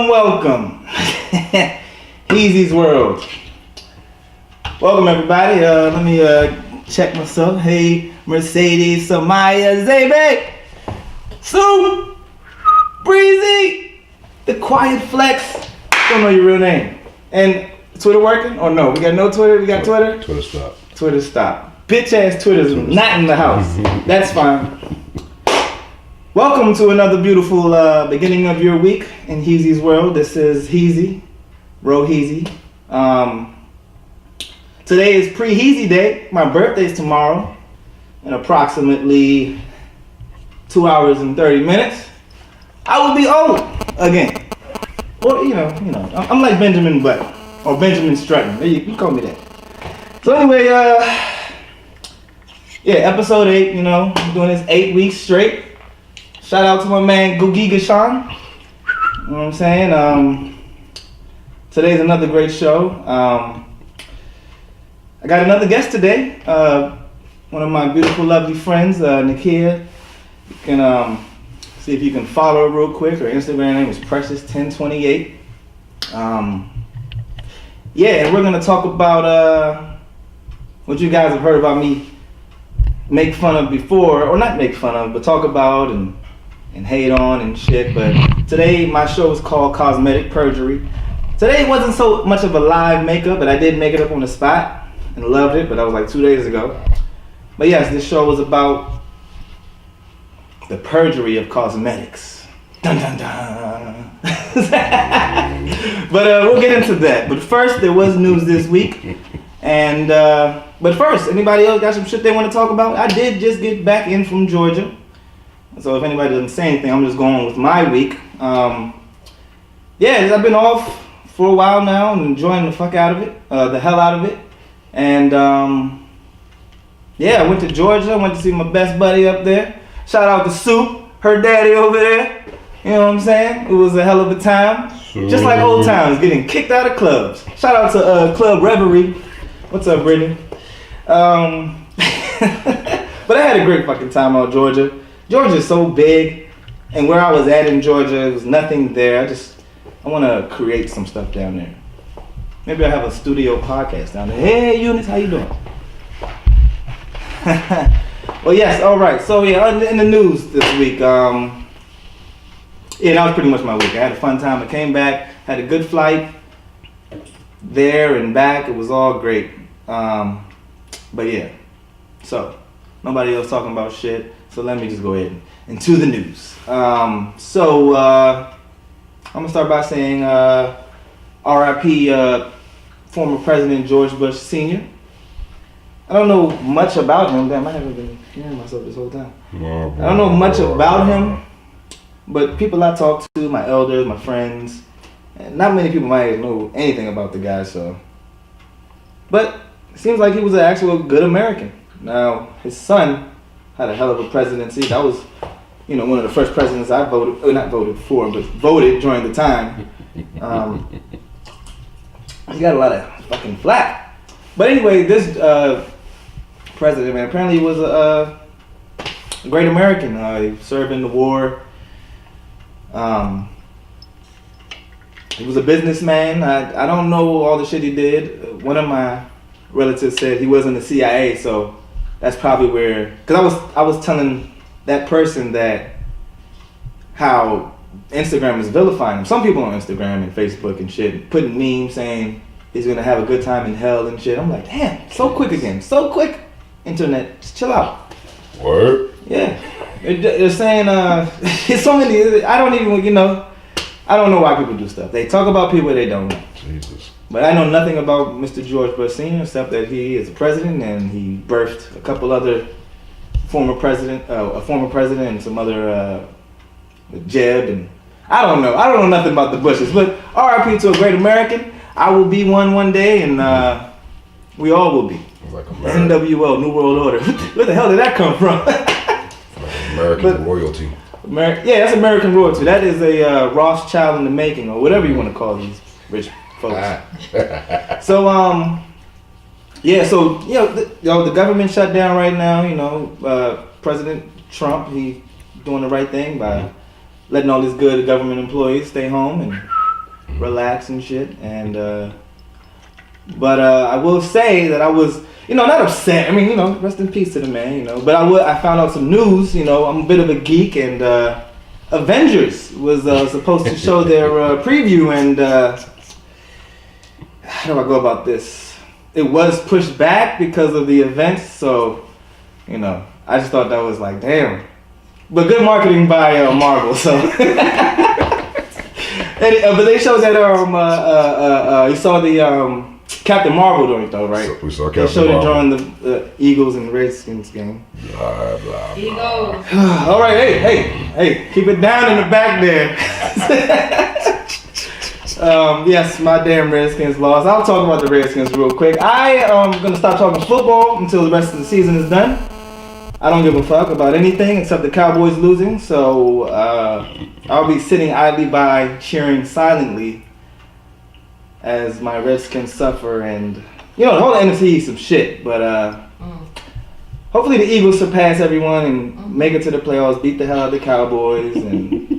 Welcome. Heezy's World. Welcome everybody. Let me check myself. Hey, Mercedes, Samaya, Zabe, Sue, Breezy, the Quiet Flex. Don't know your real name. And Twitter working or no? We got no Twitter. We got Twitter. Twitter stop. Twitter stop. Bitch ass Twitter's not in the house. That's fine. Welcome to another beautiful beginning of your week in Heezy's World. This is Heezy, Ro Heezy. Today is pre-Heezy Day. My birthday's tomorrow in approximately 2 hours and 30 minutes. I will be old again. Or, you know, I'm like Benjamin Button or Benjamin Strutton. You call me that. So anyway, episode 8, I'm doing this 8 weeks straight. Shout out to my man Googie Gashan. You know what I'm saying? Today's another great show. I got another guest today. One of my beautiful, lovely friends, Nakia. You can see if you can follow her real quick. Her Instagram name is Precious1028. And we're gonna talk about what you guys have heard about me make fun of before, or not make fun of, but talk about and hate on and shit. But today my show is called Cosmetic, Perjury. Today wasn't so much of a live makeup, but I did make it up on the spot and loved it, but that was like 2 days ago. But yes, this show was about the perjury of cosmetics. Dun dun dun. But we'll get into that. But first, there was news this week. And but first, anybody else got some shit they want to talk about? I did just get back in from Georgia. So if anybody doesn't say anything, I'm just going with my week. I've been off for a while now and enjoying the fuck out of it, the hell out of it. And I went to Georgia, went to see my best buddy up there. Shout out to Soup, her daddy over there. You know what I'm saying? It was a hell of a time. Just like old times, getting kicked out of clubs. Shout out to Club Reverie. What's up, Brittany? But I had a great fucking time out in Georgia. Georgia's so big, and where I was at in Georgia, there was nothing there. I want to create some stuff down there. Maybe I'll have a studio podcast down there. Hey, Eunice, how you doing? Well, yes, all right. So, in the news this week, that was pretty much my week. I had a fun time. I came back, had a good flight there and back. It was all great. So nobody else talking about shit. So let me just go ahead and to the news. I'm gonna start by saying R.I.P. Former President George Bush Sr. I don't know much about him. Damn, I haven't been hearing myself this whole time. I don't know much about him, but people I talk to, my elders, my friends, and not many people might know anything about the guy. So, but it seems like he was an actual good American. Now his son had a hell of a presidency. That was, one of the first presidents I voted during the time. He got a lot of fucking flack. But anyway, this president, man, apparently he was a great American. He served in the war. He was a businessman. I don't know all the shit he did. One of my relatives said he was in the CIA, so that's probably where. Because I was telling that person that how Instagram is vilifying him. Some people on Instagram and Facebook and shit putting memes saying he's gonna have a good time in hell and shit. I'm like, damn, so quick again, so quick. Internet, just chill out. Word. Yeah, they're saying it's so many. I don't even, I don't know why people do stuff. They talk about people they don't know. Jesus. But I know nothing about Mr. George Bush Sr. except that he is a president and he birthed a couple other former president and some other Jeb, and I don't know nothing about the Bushes. But R.I.P. to a great American. I will be one day, and we all will be. Like NWO, New World Order. Where the hell did that come from? American royalty. Yeah, that's American royalty. That is a Rothschild in the making, or whatever you want to call these rich folks. So, the government shut down right now. President Trump, he doing the right thing by letting all these good government employees stay home and relax and shit. And but I will say that I was, not upset. I mean, rest in peace to the man, But I found out some news. I'm a bit of a geek, and Avengers was supposed to show their preview, and how do I go about this? It was pushed back because of the events, so I just thought that was like, damn. But good marketing by Marvel, so. But they showed that you saw the Captain Marvel during it though, right? We saw Captain Marvel. They showed it during the Eagles and Redskins game. Blah, blah, blah. Eagles. All right, hey, keep it down in the back there. Yes, my damn Redskins lost. I'll talk about the Redskins real quick. I am gonna stop talking football until the rest of the season is done. I don't give a fuck about anything except the Cowboys losing, so I'll be sitting idly by, cheering silently as my Redskins suffer, and the whole NFC East some shit. But hopefully the Eagles surpass everyone and make it to the playoffs, beat the hell out of the Cowboys, and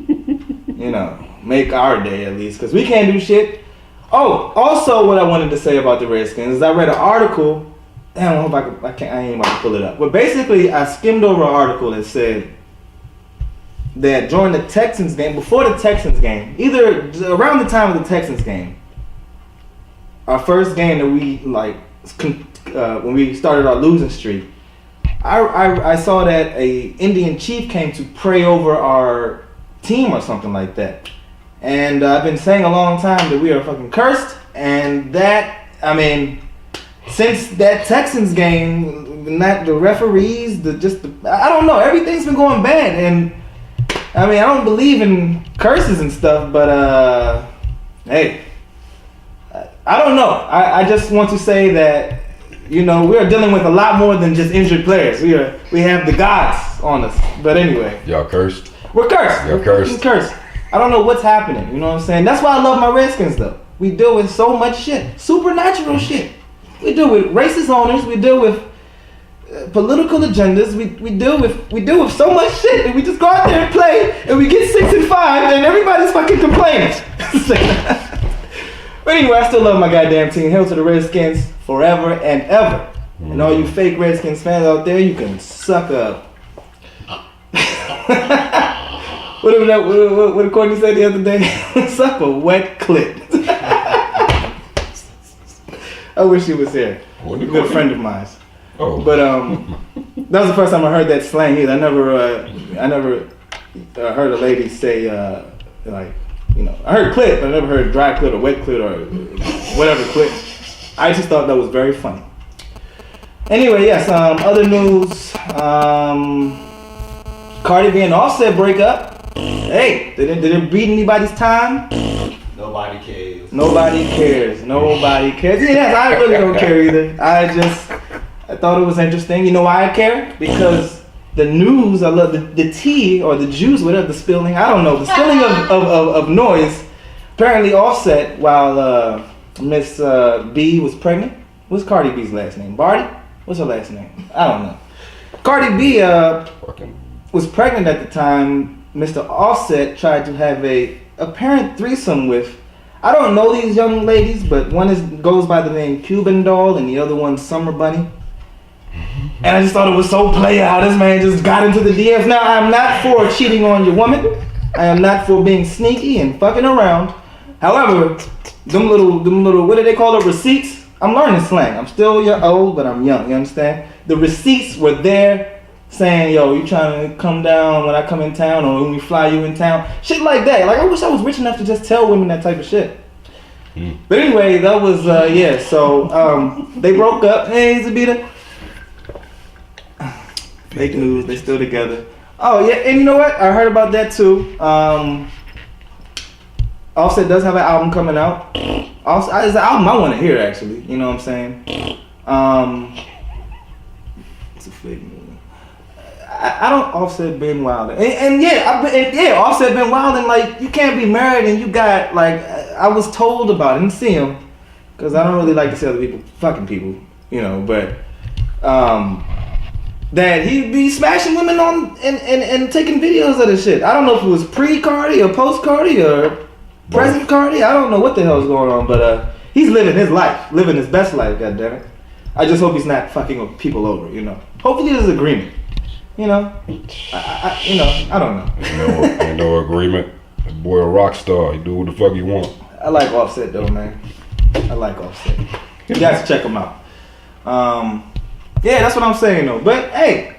make our day at least, because we can't do shit. Oh, also what I wanted to say about the Redskins is I read an article. Damn, I hope I ain't about to pull it up. But basically, I skimmed over an article that said that during the Texans game, before the Texans game, either around the time of the Texans game, our first game that we when we started our losing streak, I saw that a Indian chief came to pray over our team or something like that. And I've been saying a long time that we are fucking cursed, and that, since that Texans game, not the referees, I don't know, everything's been going bad, and I don't believe in curses and stuff, but hey, I don't know. I just want to say that we are dealing with a lot more than just injured players. We have the gods on us. But anyway, y'all cursed. We're cursed. You're cursed. Cursed. I don't know what's happening. You know what I'm saying? That's why I love my Redskins though. We deal with so much shit, supernatural shit. We deal with racist owners. We deal with political agendas. We deal with so much shit, and we just go out there and play, and we get 6-5, and everybody's fucking complaining. But anyway, I still love my goddamn team. Hail to the Redskins forever and ever. And all you fake Redskins fans out there, you can suck up. What did Courtney say the other day? Suck a wet clit. I wish he was here. A good friend of mine. Oh. But that was the first time I heard that slang either. I never heard a lady say I heard clit, but I never heard dry clit or wet clit or whatever clit. I just thought that was very funny. Anyway, yes. Other news. Cardi B and Offset break up. Hey, did it beat anybody's time? Nobody cares. Nobody cares. Yes, I really don't care either. I thought it was interesting. You know why I care? Because the news, I love the tea or the juice, whatever, the spilling, I don't know, the spilling of noise. Apparently Offset, while Miss B was pregnant, What's Cardi B's last name? Barty? What's her last name? I don't know. Cardi B Fucking. was pregnant at the time. Mr. Offset tried to have a apparent threesome with. I don't know these young ladies, but one goes by the name Cuban Doll and the other one's Summer Bunny. And I just thought it was so player how this man just got into the DMs. Now, I'm not for cheating on your woman. I am not for being sneaky and fucking around. However, them little, what do they call it, receipts? I'm learning slang. I'm still old, but I'm young, you understand? The receipts were there saying, yo, you trying to come down when I come in town or when we fly you in town? Shit like that. Like, I wish I was rich enough to just tell women that type of shit. But anyway, that was, so they broke up. Hey, Zabita. Fake news, they still together. Oh yeah, and you know what? I heard about that too. Offset does have an album coming out. It's an album I want to hear actually. You know what I'm saying? It's a fake news. I don't Offset been wilding, and Offset been wilding. Like you can't be married and you got like I was told about it. I didn't see him because I don't really like to see other people fucking people. You know, but that he'd be smashing women on and taking videos of this shit. I don't know if it was pre-Cardi or post-Cardi or present Cardi. I don't know what the hell's going on, but he's living his life, living his best life, goddammit. I just hope he's not fucking people over, you know. Hopefully there's agreement, you know. I don't know. Ain't no agreement. That boy a rock star. He do what the fuck he want. I like Offset though, man. I like Offset. You guys check him out. Yeah, that's what I'm saying though. But hey,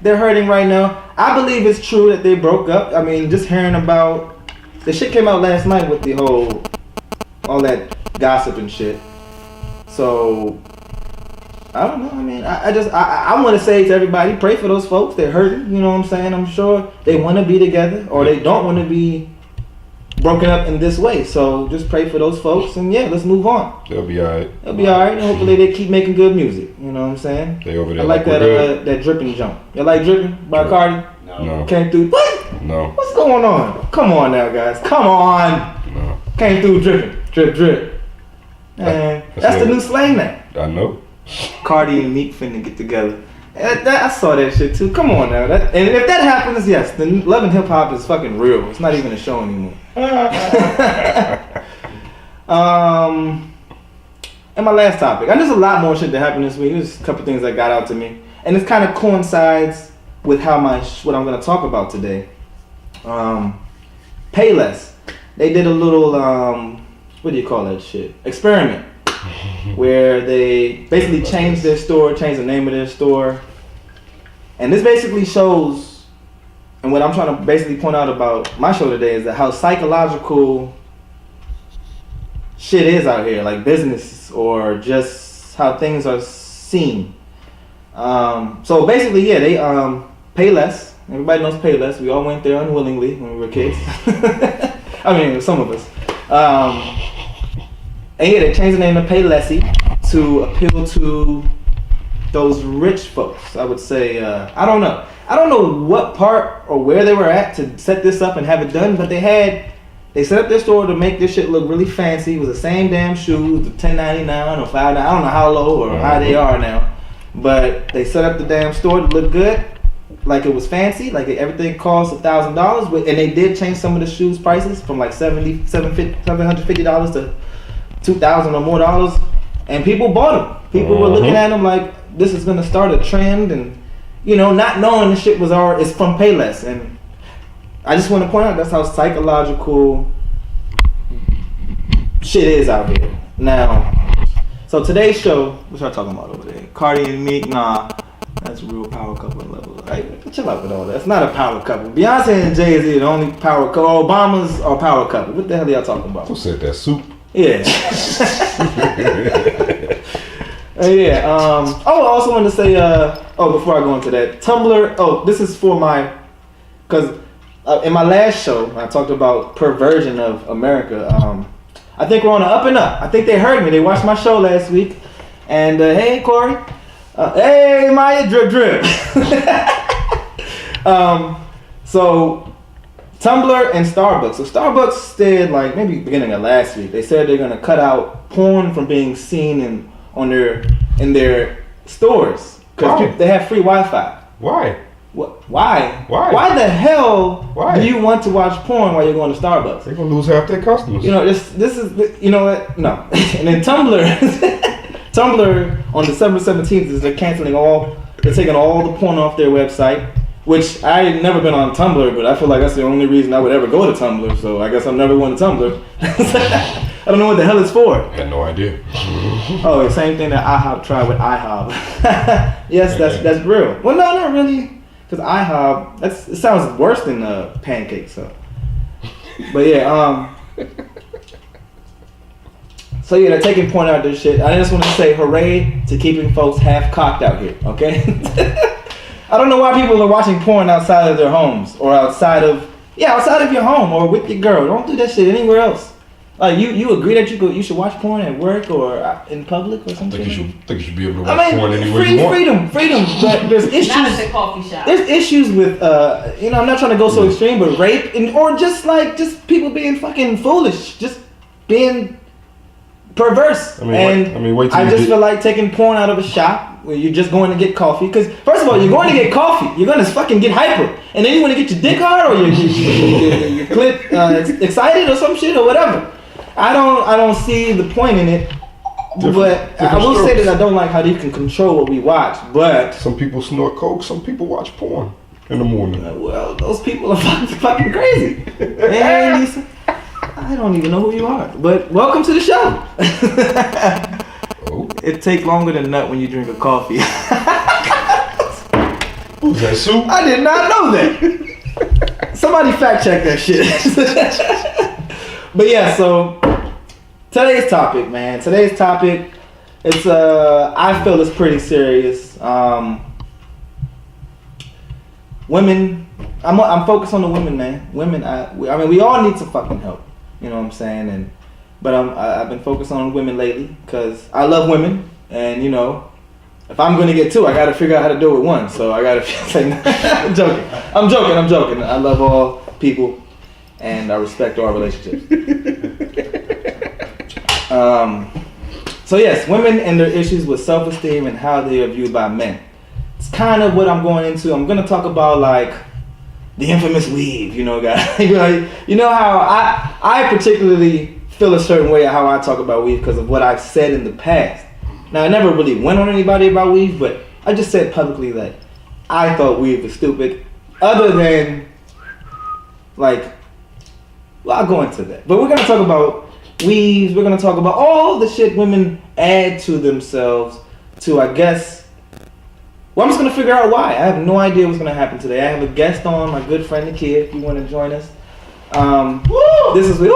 they're hurting right now. I believe it's true that they broke up. I mean, just hearing about the shit came out last night with the whole all that gossip and shit. So I don't know. I mean, I want to say to everybody, pray for those folks. They're hurting. You know what I'm saying? I'm sure they want to be together or they don't want to be broken up in this way. So just pray for those folks and yeah, let's move on. They'll be alright. They'll be alright and hopefully they keep making good music. You know what I'm saying? They over there. I like that dripping jump. You like dripping by Cardi? No. Came through. What? No. What's going on? Come on now, guys. Come on. No. Came through dripping. Drip. Man, that's the new slang now. I know. Cardi and Meek finna get together. I saw that shit too. Come on now. And if that happens, yes, then Love and Hip Hop is fucking real. It's not even a show anymore. And my last topic. And there's a lot more shit that happened this week. There's a couple things that got out to me. And it kind of coincides with what I'm going to talk about today. Payless. They did a little, what do you call that shit? Experiment. Where they basically changed the name of their store. And this basically shows, and what I'm trying to basically point out about my show today is that how psychological shit is out here, like business or just how things are seen. So basically, yeah, they Payless. Everybody knows Payless. We all went there unwillingly when we were kids. I mean, some of us. And yeah, they changed the name to Paylessy to appeal to those rich folks. I would say, I don't know what part or where they were at to set this up and have it done, but they set up their store to make this shit look really fancy. It was the same damn shoes, the $10.99 or $5. I don't know how low or how they are now, but they set up the damn store to look good, like it was fancy, like everything cost $1,000. And they did change some of the shoes prices from like $750 to $2,000 or more dollars, and people bought them. People were looking at them like this is gonna start a trend, and you know, not knowing the shit it's from Payless. And I just want to point out that's how psychological shit is out here now. So today's show, what y'all talking about over there? Cardi and Meek, nah, that's a real power couple level. Right? Chill out with all that. It's not a power couple. Beyonce and Jay-Z are the only power couple. Obama's are power couple. What the hell are y'all talking about? Who said that soup? Yeah. Yeah. I also wanted to say, before I go into that, Tumblr. This is for because in my last show, I talked about perversion of America. I think we're on the up and up. I think they heard me. They watched my show last week. And hey, Corey. Hey, Maya, drip. So Tumblr and Starbucks. So Starbucks said, like maybe beginning of last week, they said they're gonna cut out porn from being seen on in their stores Why? because they have free Wi-Fi. Why? Why? Why? Why the hell Why? do you want to watch porn while you're going to Starbucks? They're gonna lose half their customers. You know, this is, you know what? No. And then Tumblr on December 17th is they're taking all the porn off their website, which I had never been on Tumblr, but I feel like that's the only reason I would ever go to Tumblr, so I guess I'm never going to Tumblr. I don't know what the hell it's for. I had no idea. Oh, same thing that IHOP tried with IHOP. Yes, that's real. Well, no, not really, because IHOP, it sounds worse than pancakes, so. But yeah, so yeah, they're taking porn out of this shit. I just want to say hooray to keeping folks half cocked out here, okay? I don't know why people are watching porn outside of their homes or outside of your home or with your girl. Don't do that shit anywhere else. Like you agree that you should watch porn at work or in public or something? I think you should be able to watch porn anywhere you want. Freedom. But there's issues. Not at the coffee shop. There's issues with I'm not trying to go so extreme, but rape or just people being fucking foolish, just being perverse. Wait till I just feel like taking porn out of a shop where you're just going to get coffee. Because first of all, you're going to get coffee. You're going to fucking get hyper. And then you want to get your dick hard or your clit excited or some shit or whatever. I don't see the point in it. But I will say that I don't like how they can control what we watch. But some people snort coke. Some people watch porn in the morning. Well, those people are fucking crazy. Hey, Lisa. I don't even know who you are, but welcome to the show. Oh. It takes longer than nut when you drink a coffee. Was that soup? I did not know that. Somebody fact check that shit. But yeah, so today's topic, man. It's I feel it's pretty serious. Women. I'm focused on the women, man. Women. We all need some fucking help. You know what I'm saying? But I've been focused on women lately because I love women, and you know, if I'm gonna get two, I gotta figure out how to do it with one. So I gotta say, I'm joking. I love all people, and I respect all relationships. So yes, women and their issues with self-esteem and how they are viewed by men. It's kind of what I'm going into. I'm gonna talk about like the infamous weave, you know, guys. You know how I particularly feel a certain way how I talk about weave because of what I've said in the past. Now, I never really went on anybody about weave, but I just said publicly that I thought weave was stupid. Other than, like, well, I'll go into that. But we're going to talk about weaves. We're going to talk about all the shit women add to themselves to, I guess, well, I'm just going to figure out why. I have no idea what's going to happen today. I have a guest on, my good friend Nakia, if you want to join us. This is, woo!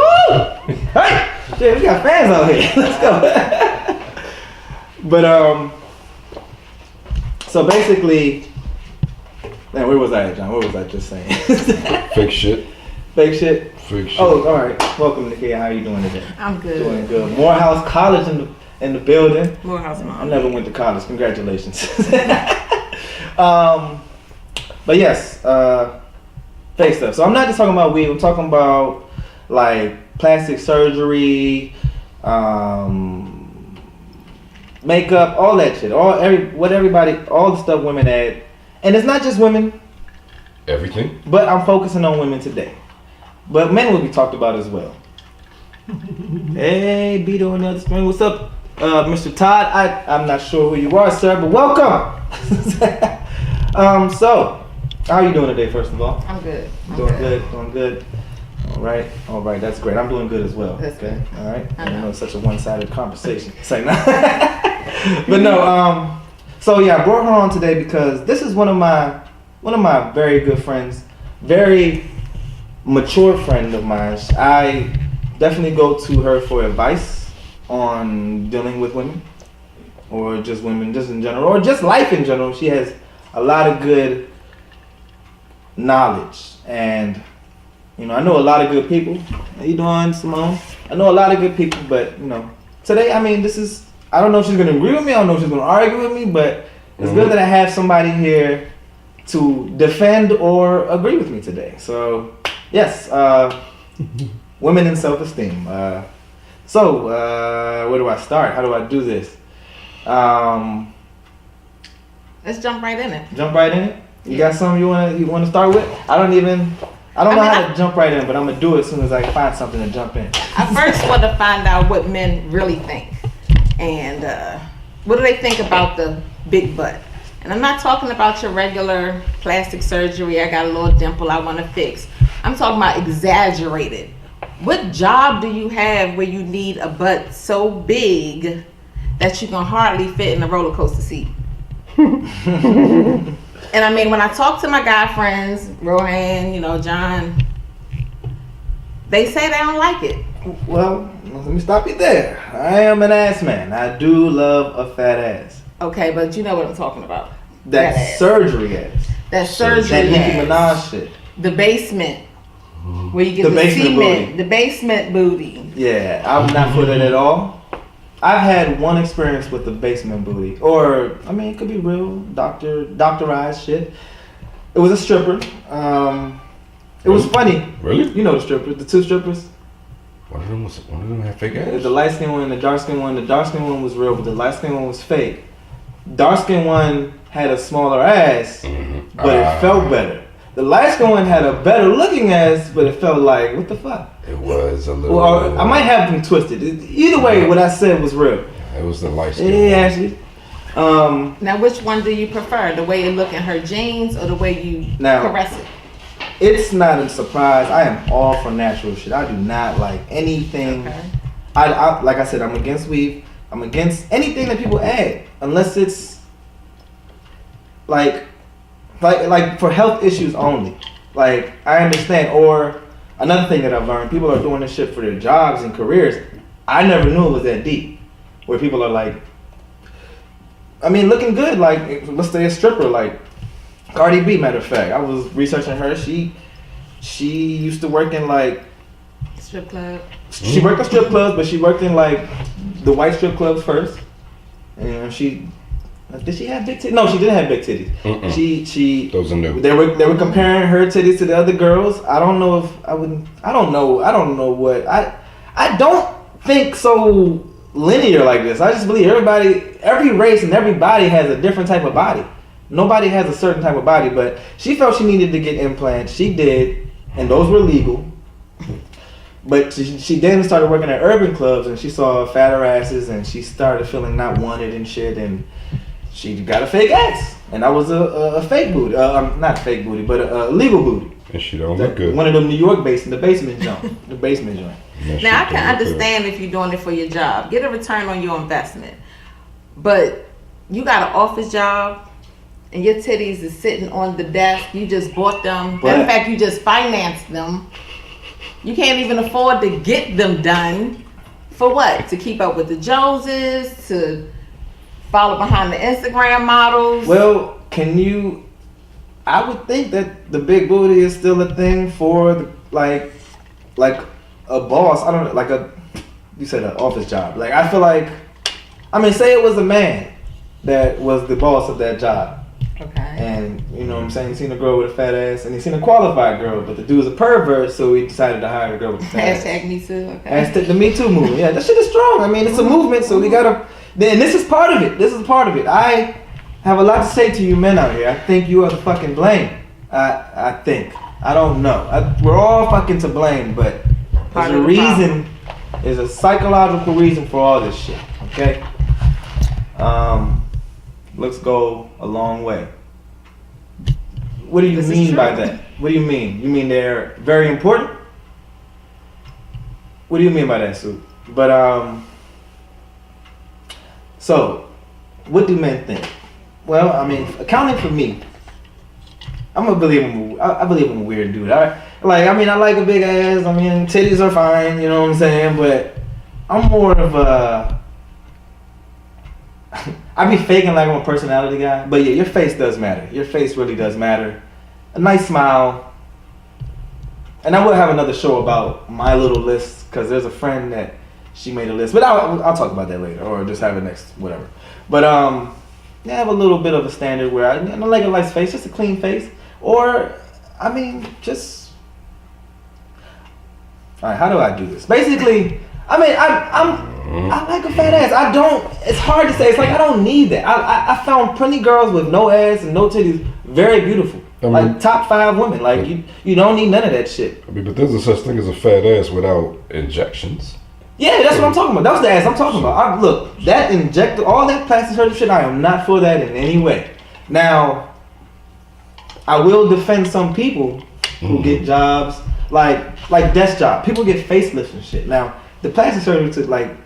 Hey! Shit, we got fans out here. Let's go. But, so basically, man, where was I at, John? What was I just saying? Fake shit. Fake shit? Fake shit. Oh, all right. Welcome, Nakia. How are you doing today? I'm good. Doing good. Morehouse College in the building. Morehouse Mom. I never went to college. Congratulations. But yes, fake stuff. So I'm not just talking about weed. I'm talking about like plastic surgery, makeup, all that shit. All the stuff women add, and it's not just women. Everything. But I'm focusing on women today. But men will be talked about as well. Hey, Beto on the other screen. What's up, Mr. Todd? I'm not sure who you are, sir, but welcome. So, how are you doing today, first of all? I'm good. Doing good. All right, that's great. I'm doing good as well. That's okay, good. all right. I know. It's such a one-sided conversation. Say no. But no. So yeah, I brought her on today because this is one of my very good friends, very mature friend of mine. I definitely go to her for advice on dealing with women, or just women, just in general, or just life in general. She has a lot of good knowledge, and you know, I know a lot of good people. How you doing, Simone? I know a lot of good people, but you know, today, I mean, I don't know if she's gonna agree with me. I don't know if she's gonna argue with me, but it's good that I have somebody here to defend or agree with me today. So, yes, women and self-esteem. So, where do I start? How do I do this? Let's jump right in it. Jump right in it. You got something you wanna start with? I don't know how to jump right in, but I'm gonna do it as soon as I find something to jump in. I first want to find out what men really think, and what do they think about the big butt. And I'm not talking about your regular plastic surgery. I got a little dimple I want to fix. I'm talking about exaggerated. What job do you have where you need a butt so big that you can hardly fit in a roller coaster seat? And I mean, when I talk to my guy friends, Rohan, John, they say they don't like it. Well, let me stop you there. I am an ass man. I do love a fat ass. Okay, but you know what I'm talking about. That ass. Surgery ass. That surgery That Nicki ass. Minaj shit. The basement. Where you get The the basement cement. booty. The basement booty. Yeah, I'm not for that at all. I've had one experience with the basement booty. Or, I mean, it could be real, doctorized shit. It was a stripper. It was funny. Really? You know the strippers, the two strippers? One of them had fake ass? The light skin one and the dark skin one. The dark skin one was real, but the light skin one was fake. Dark skin one had a smaller ass, but it felt better. The light skin one had a better looking ass, but it felt like, what the fuck? It was a little. Well, I might have them twisted. Either way, what I said was real. It was the light skin. Yeah, actually. Now, which one do you prefer? The way you look in her jeans or the way you caress it? It's not a surprise. I am all for natural shit. I do not like anything. Okay. I like I said, I'm against weave. I'm against anything that people add, unless it's like for health issues only. Like, I understand. Or another thing that I've learned, people are doing this shit for their jobs and careers. I never knew it was that deep. Where people are like, I mean, looking good. Like, let's say a stripper, like Cardi B. Matter of fact, I was researching her. She used to work in like strip club. She worked in strip clubs, but she worked in like the white strip clubs first. And did she have big titties? No, she didn't have big titties. She Those are new. They were comparing her titties to the other girls. I don't know if I wouldn't. I don't know what I don't think so linear like this. I just believe every race and every body has a different type of body. Nobody has a certain type of body, but she felt she needed to get implants. She did, and those were legal. But she then started working at urban clubs, and she saw fatter asses, and she started feeling not wanted and shit, and she got a fake ass, and that was a fake booty, not fake booty, but a legal booty. And she don't look good. One of them New York based in the basement joint. The basement joint. Now, I can understand if you're doing it for your job. Get a return on your investment. But you got an office job and your titties is sitting on the desk. You just bought them. In fact, you just financed them. You can't even afford to get them done. For what? To keep up with the Joneses? To follow behind the Instagram models? Well, I would think that the big booty is still a thing for like a boss. I don't know, you said an office job. Like, I feel like, say it was a man that was the boss of that job. Okay. And you know what I'm saying? He seen a girl with a fat ass, and he seen a qualified girl, but the dude's a pervert, so he decided to hire a girl with a fat ass. Hashtag Me Too. Okay. Hashtag the Me Too movement. Yeah, that shit is strong. It's a movement, so we gotta. And this is part of it. I have a lot to say to you men out here. I think you are the fucking blame. I think. I don't know. We're all fucking to blame, but there's a reason. There's a psychological reason for all this shit. Okay. Looks go a long way. What do you mean by that? What do you mean? You mean they're very important? What do you mean by that, Sue? But so what do men think? Well, accounting for me, I believe I'm a weird dude. I like a big ass. Titties are fine. You know what I'm saying? But I'm more of a. I be faking like I'm a personality guy, but yeah, your face does matter. Your face really does matter. A nice smile. And I will have another show about my little list, because there's a friend that she made a list, but I'll talk about that later, or just have it next, whatever. But I have a little bit of a standard where I like a nice face, just a clean face, or just. All right, how do I do this? Basically, I like a fat ass. I don't. It's hard to say. It's like I don't need that. I found plenty girls with no ass and no titties, very beautiful. Like top 5 women. Like you don't need none of that shit. I mean, but there's a such thing as a fat ass without injections. Yeah, that's what I'm talking about. That was the ass I'm talking about. Look, that injector, all that plastic surgery shit. I am not for that in any way. Now, I will defend some people who get jobs like desk job. People get facelifts and shit. Now, the plastic surgery to like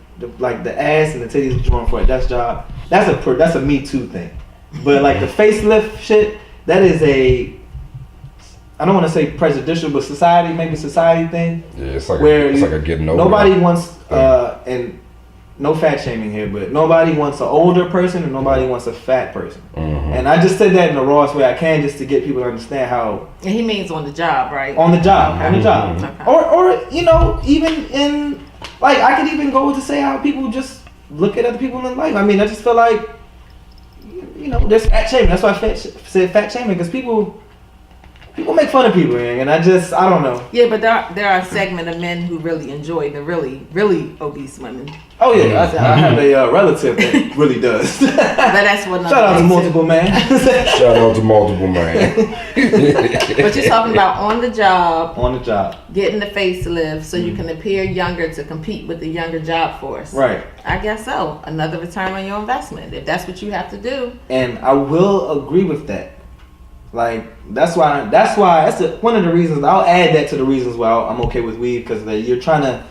the ass and the titties drawn for a desk job. That's a Me Too thing. But like the facelift shit, that is I don't want to say prejudicial, but society thing. Yeah, it's like a getting over. Nobody wants and no fat shaming here, but nobody wants an older person and nobody wants a fat person. And I just said that in the rawest way I can, just to get people to understand how. And he means on the job, right? On the job, okay. On the job, Okay. or you know, even in like I could even go to say how people just look at other people in life. I mean, I just feel like you know, there's fat shaming. That's why I said fat shaming, because people make fun of people, and I don't know. Yeah, but there are a segment of men who really enjoy the really obese women. Oh yeah, I have a relative that really does. But that's what. Shout out to multiple man. Shout out to multiple man. But you're talking about on the job. On the job. Getting the facelift so you can appear younger to compete with the younger job force. Right. I guess so. Another return on your investment, if that's what you have to do. And I will agree with that. Like that's one of the reasons. I'll add that to the reasons why I'm okay with weed, because you're trying to.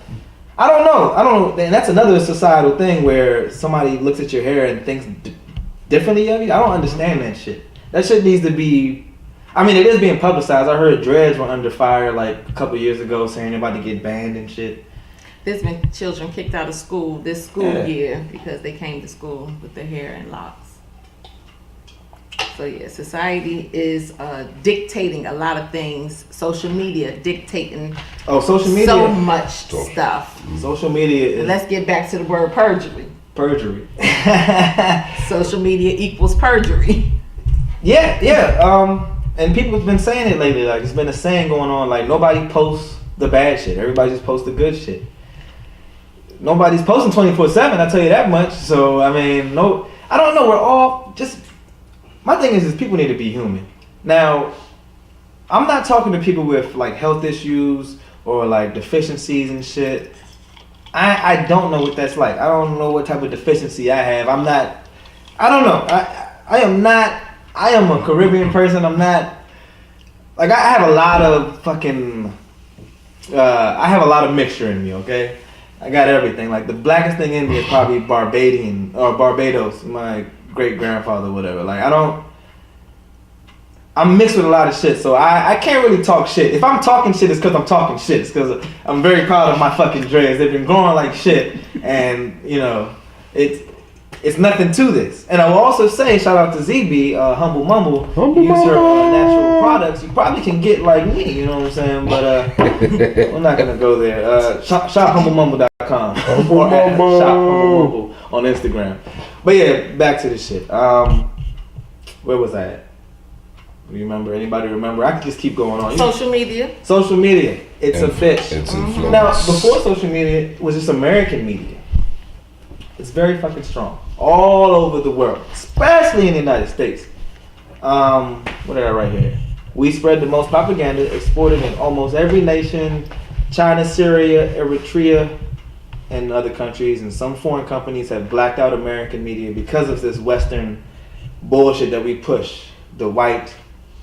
I don't know. And that's another societal thing where somebody looks at your hair and thinks differently of you. I don't understand that shit. That shit needs to be. I mean, it is being publicized. I heard dreads were under fire like a couple years ago, saying they're about to get banned and shit. There's been children kicked out of school this school year because they came to school with their hair in locks. So yeah, society is dictating a lot of things. Social media dictating. Social media. So much stuff. Social media is. Let's get back to the word perjury. Perjury. Social media equals perjury. Yeah. And people have been saying it lately. Like it's been a saying going on. Like nobody posts the bad shit. Everybody just posts the good shit. Nobody's posting 24/7. I tell you that much. So I mean, no. I don't know. We're all just. My thing is people need to be human. Now, I'm not talking to people with like health issues or like deficiencies and shit. I don't know what that's like. I don't know what type of deficiency I have. I don't know. I am a Caribbean person. I'm not, like I have a lot of fucking, I have a lot of mixture in me, okay? I got everything. Like the blackest thing in me is probably Barbadian or Barbados. My great grandfather, whatever. Like I'm mixed with a lot of shit, so I can't really talk shit. If I'm talking shit, it's because I'm talking shit. It's because I'm very proud of my fucking dreads. They've been growing like shit, and you know, it's nothing to this. And I will also say, shout out to ZB, Humble Mumble. Use her natural products. You probably can get like me, you know what I'm saying? But we're not gonna go there. ShopHumbleMumble.com or at ShopHumbleMumble on Instagram. But yeah, back to the shit. Where was I at? Remember? Anybody remember? I can just keep going on. Social media. Social media. It's a fish. It's influence. Now, before social media, it was just American media. It's very fucking strong. All over the world. Especially in the United States. What did I write here? We spread the most propaganda exported in almost every nation. China, Syria, Eritrea, and other countries, and some foreign companies have blacked out American media because of this Western bullshit that we push. The white,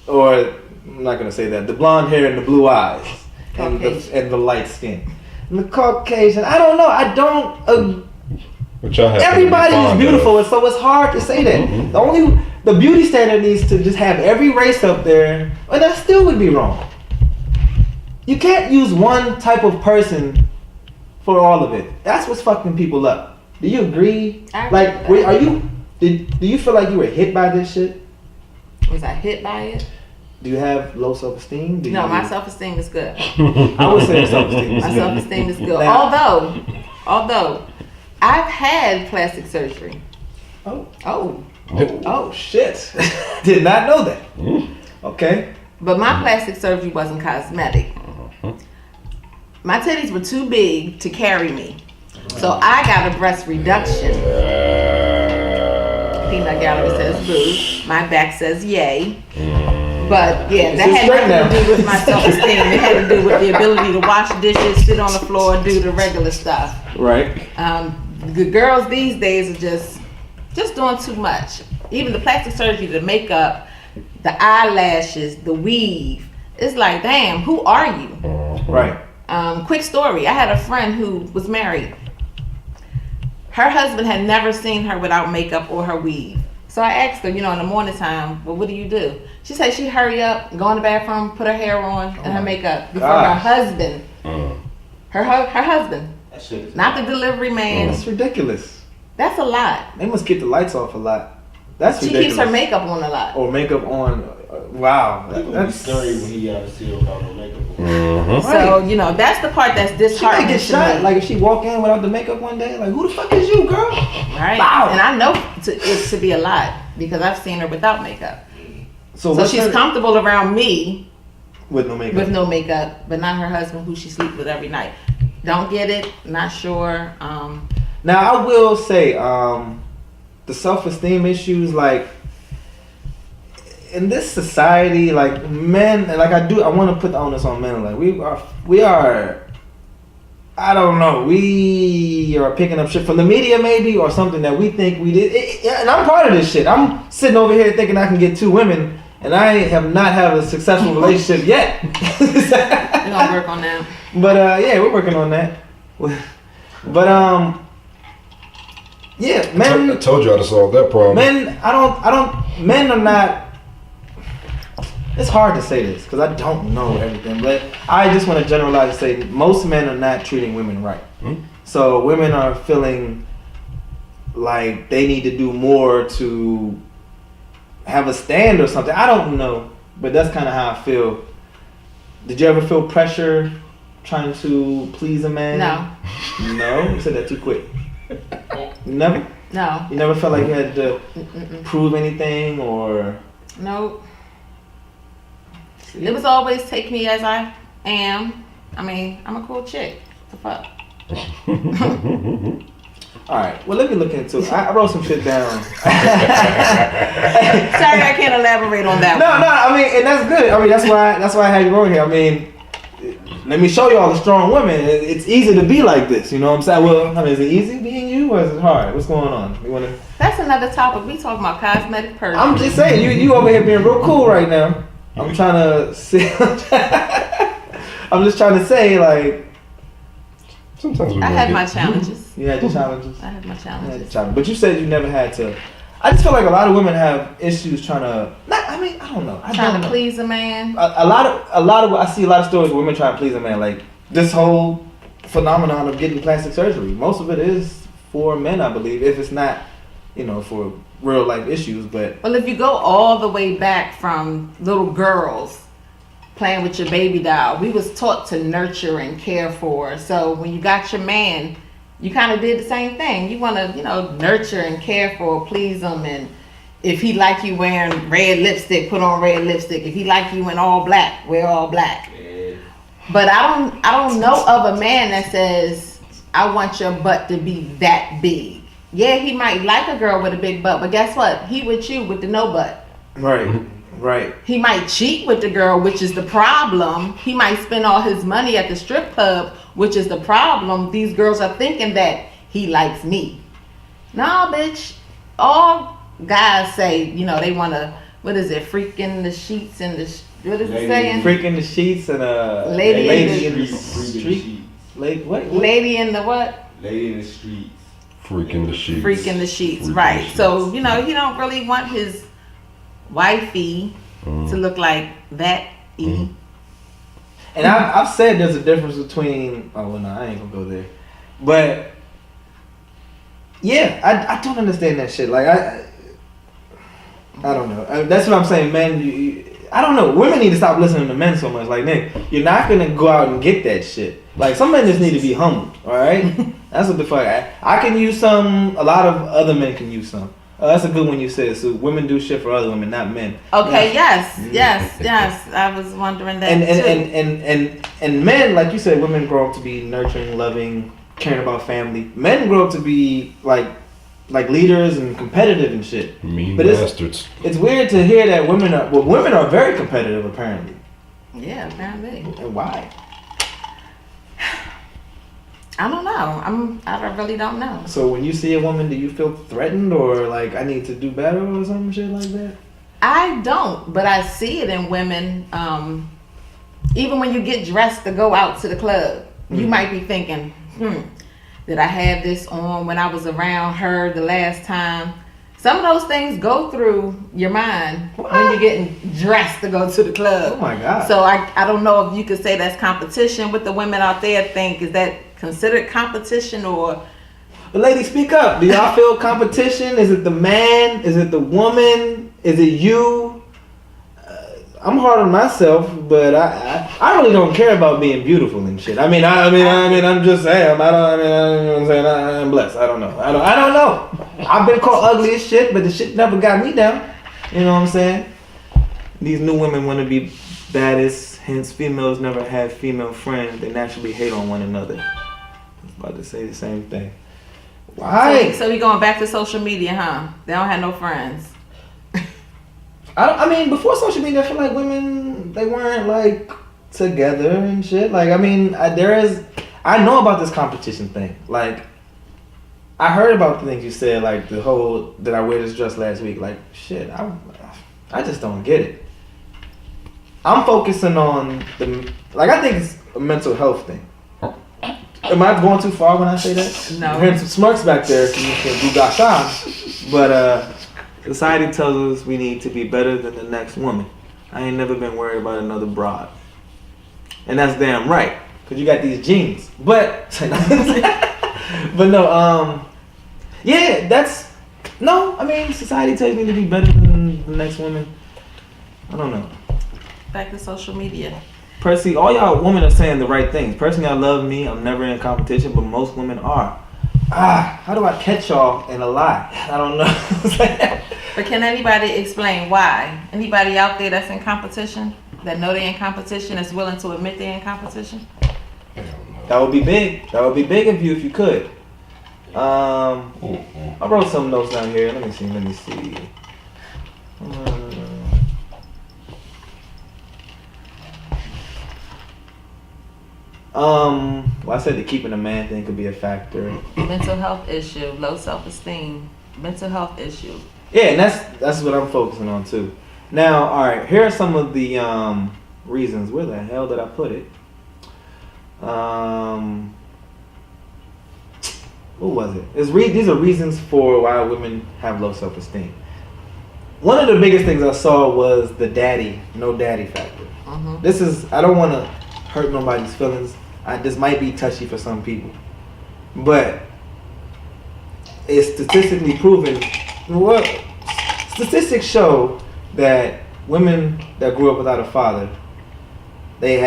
or I'm not gonna say that, the blonde hair and the blue eyes, and the light skin, and the Caucasian. I don't know. Everybody is beautiful, and so it's hard to say that. The beauty standard needs to just have every race up there, and that still would be wrong. You can't use one type of person for all of it. That's what's fucking people up. Do you agree? Like, do you feel like you were hit by this shit? Was I hit by it? Do you have low self-esteem? No, my self-esteem is good. I would say self-esteem is My good. self-esteem is good. Now, Although, I've had plastic surgery. Oh shit. Did not know that. Okay. But my plastic surgery wasn't cosmetic. My titties were too big to carry me. So I got a breast reduction. Peanut gallery says boo. My back says yay. But yeah, that had nothing to do with my self-esteem. It had to do with the ability to wash dishes, sit on the floor, do the regular stuff. Right. The girls these days are just doing too much. Even the plastic surgery, the makeup, the eyelashes, the weave. It's like, damn, who are you? Right. Quick story. I had a friend who was married. Her husband had never seen her without makeup or her weave. So I asked her, in the morning time, well, what do you do? She said she hurry up, go in the bathroom, put her hair on and her makeup before her husband. Her husband. That shit is Not the delivery man. That's ridiculous. That's a lot. They must keep the lights off a lot. That's She ridiculous. keeps her makeup on a lot. Or makeup on. Wow. People be That's scary when he got a seal without no makeup on. Mm-hmm. So, that's the part that's She might disheartening get to shot. me. Like if she walk in without the makeup one day, like who the fuck is you, girl? Right. Wow. And I know it to be a lot because I've seen her without makeup. So So what's she's her- comfortable around me with no makeup. with no makeup, but not her husband who she sleeps with every night. Don't get it, not sure. Now I will say, the self-esteem issues, like in this society, like men, like I want to put the onus on men. Like we are. I don't know. We are picking up shit from the media, maybe, or something that we think we did. And I'm part of this shit. I'm sitting over here thinking I can get 2 women, and I have not had a successful relationship yet. We're gonna work on that. But yeah, we're working on that. But yeah, men. I told you how to solve that problem. Men, men are not. It's hard to say this because I don't know everything, but I just want to generalize and say most men are not treating women right. So women are feeling like they need to do more to have a stand or something. I don't know, but that's kind of how I feel. Did you ever feel pressure trying to please a man? No. No? You said that too quick. Never? No. You never felt like you had to prove anything or... Nope. It was always take me as I am. I mean, I'm a cool chick. What the fuck? Alright, well let me look into it. I wrote some shit down. Sorry, I can't elaborate on that No, one. I mean, and that's good. I mean, that's why I had you on here. I mean, let me show you all the strong women. It's easy to be like this, you know what I'm saying? Well, I mean, is it easy being you or is it hard? What's going on? You wanna... That's another topic. We talking about cosmetic perjury. I'm just saying, you over here being real cool right now. I'm trying to say, I'm just trying to say, like, Sometimes we I make had it. my challenges. you had your challenges. I had my You had your challenges. challenges. But you said you never had to. I just feel like a lot of women have issues trying to. I mean, I don't know. Trying to please a man. A lot of I see a lot of stories where women trying to please a man. Like this whole phenomenon of getting plastic surgery. Most of it is for men, I believe. If it's not, for real life issues. But Well, if you go all the way back from little girls playing with your baby doll, we was taught to nurture and care for. So when you got your man, you kind of did the same thing. You want to, nurture and care for, please him. And if he like you wearing red lipstick, put on red lipstick. If he like you in all black, wear all black. Yeah. But I don't know of a man that says, I want your butt to be that big. Yeah, he might like a girl with a big butt, but guess what? He with you with the no butt. right. He might cheat with the girl, which is the problem. He might spend all his money at the strip club, which is the problem. These girls are thinking that he likes me. Nah, bitch. All guys say, they want to, what is it, freak in the sheets and what is it saying? Freak in the sheets and Lady in the Street. street. Lady, what? Lady in the what? Lady in the streets. Freak in the sheets. Freak in the sheets, Freak in right. the sheets. So, he don't really want his wifey to look like that. And I've said there's a difference between. Oh well, no, I ain't gonna go there. But yeah, I don't understand that shit. Like I don't know. That's what I'm saying, man. I don't know. Women need to stop listening to men so much. Like, Nick, you're not gonna go out and get that shit. Like, some men just need to be humble. All right, that's what the fuck. I can use some. A lot of other men can use some. That's a good one you said. So women do shit for other women, not men. Okay, Yeah. yes. I was wondering that And too. and men, like you said, women grow up to be nurturing, loving, caring about family. Men grow up to be like leaders and competitive and shit. Mean But bastards. It's weird to hear that women are very competitive apparently. Yeah, apparently. And why? I don't know. I really don't know. So when you see a woman, do you feel threatened or like I need to do better or some shit like that? I don't, but I see it in women. Even when you get dressed to go out to the club, you might be thinking, did I have this on when I was around her the last time? Some of those things go through your mind when you're getting dressed to go to the club. Oh my God. So I don't know if you could say that's competition with the women out there. Is that considered competition or? But ladies, speak up. Do y'all feel competition? Is it the man? Is it the woman? Is it you? I'm hard on myself, but I really don't care about being beautiful and shit. I'm just saying. I'm blessed. I don't know. I've been called ugly as shit, but the shit never got me down. You know what I'm saying? These new women want to be baddest. Hence, females never have female friends. They naturally hate on one another. I was about to say the same thing. Why? So we going back to social media, huh? They don't have no friends. Before social media, I feel like women, they weren't like together and shit. Like, I know about this competition thing. Like, I heard about the things you said, like the whole, did I wear this dress last week? Like, shit, I just don't get it. I'm focusing on I think it's a mental health thing. Am I going too far when I say that? No. I'm hearing some smirks back there, so you can do gashan. But, society tells us we need to be better than the next woman. I ain't never been worried about another broad. And that's damn right. Cause you got these genes. But no, society tells me to be better than the next woman. I don't know. Back to social media. Personally, all y'all women are saying the right things. Personally, I love me. I'm never in competition, but most women are. How do I catch y'all in a lie? I don't know. But can anybody explain why? Anybody out there that's in competition, that know they're in competition, that's willing to admit they're in competition? That would be big. That would be big of you if you could. I wrote some notes down here. Let me see. Well, I said the keeping a man thing could be a factor. Mental health issue, low self-esteem, mental health issue. Yeah, and that's what I'm focusing on too. Now, all right, here are some of the reasons. Where the hell did I put it? What was it? These are reasons for why women have low self-esteem. One of the biggest things I saw was the no daddy factor. Mm-hmm. I don't want to hurt nobody's feelings. This might be touchy for some people, but it's statistically proven. Statistics show that women that grew up without a father, they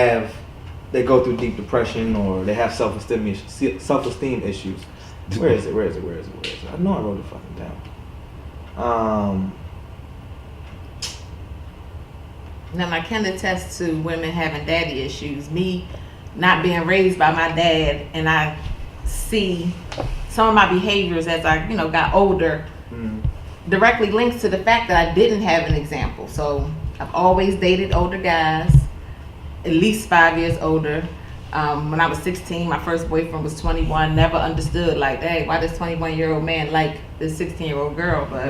go through deep depression or they have self-esteem issues. Where is it? I know I wrote it fucking down. Now, I can attest to women having daddy issues. Me not being raised by my dad, and I see some of my behaviors as I, got older, directly links to the fact that I didn't have an example. So I've always dated older guys, at least 5 years older. When I was 16, my first boyfriend was 21. Never understood, like, hey, why does 21-year-old man like this 16-year-old girl? But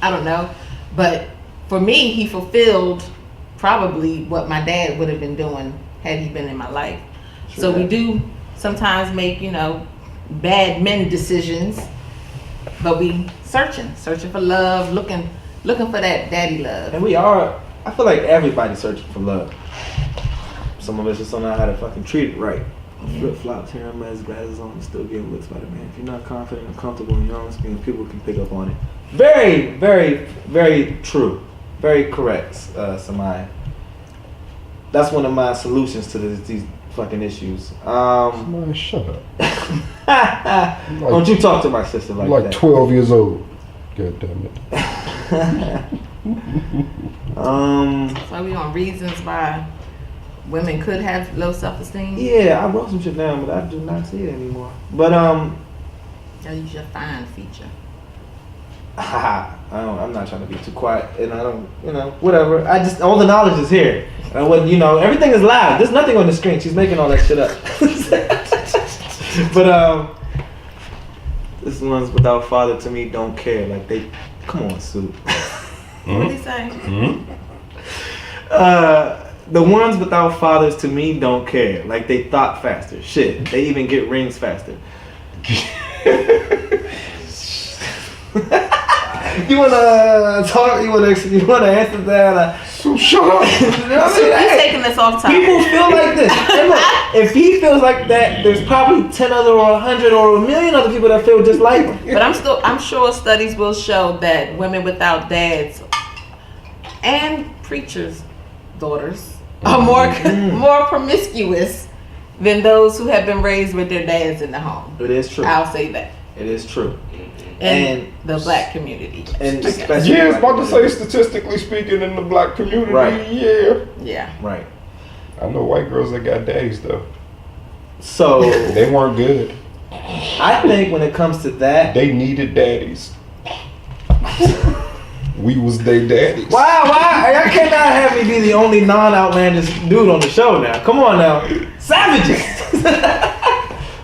I don't know. But for me, he fulfilled probably what my dad would have been doing had he been in my life. Sure. So we do sometimes make, bad men decisions, but we searching for love, looking for that daddy love. And I feel like everybody's searching for love. Some of us just don't know how to fucking treat it right. Flip flops, hair, mask, glasses on, and still getting looks by the man. If you're not confident and comfortable in your own skin, people can pick up on it. Very, very, very true. Very correct, Samaya. That's one of my solutions to these fucking issues. Man, shut up. Don't you talk to my sister like that. Like 12 years old. God damn it. So we on reasons why women could have low self-esteem. Yeah, I wrote some shit down, but I do not see it anymore. But That is your fine feature. I'm not trying to be too quiet, and I don't, whatever. I just all the knowledge is here. And when everything is live. There's nothing on the screen. She's making all that shit up. But this ones without father to me don't care. Like they, come on, Sue. What did he say? The ones without fathers to me don't care. Like they thought faster. Shit, they even get rings faster. You wanna talk? You wanna answer that? So shut up. He's taking this off topic. People feel like this. And look, if he feels like that, there's probably 10 other or 100 or a million other people that feel just like him. But I'm sure studies will show that women without dads and preachers' daughters are more promiscuous than those who have been raised with their dads in the home. It is true. I'll say that. It is true. In the black community. And especially Yeah, I was about to say, statistically speaking, in the black community, Right. Yeah. Right. I know white girls that got daddies though. So They weren't good. I think when it comes to that, They needed daddies. We was their daddies. why? I cannot have me be the only non-outlandish dude on the show now. Come on now, savages.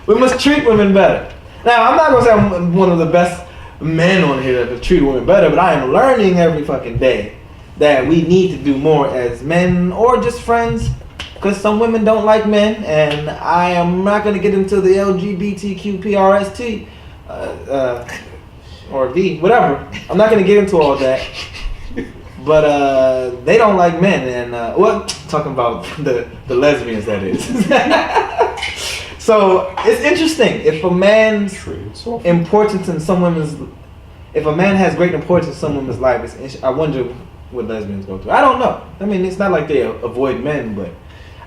We must treat women better. Now I'm not gonna say I'm one of the best men on here that treat women better, but I am learning every fucking day that we need to do more as men or just friends, because some women don't like men, and I am not going to get into the LGBTQPRST or V, whatever. I'm not going to get into all that, but they don't like men, and talking about the lesbians, that is. So it's interesting if a man's importance in some women's, if a man has great importance in some women's life, I wonder what lesbians go through. I don't know. I mean, it's not like they avoid men, but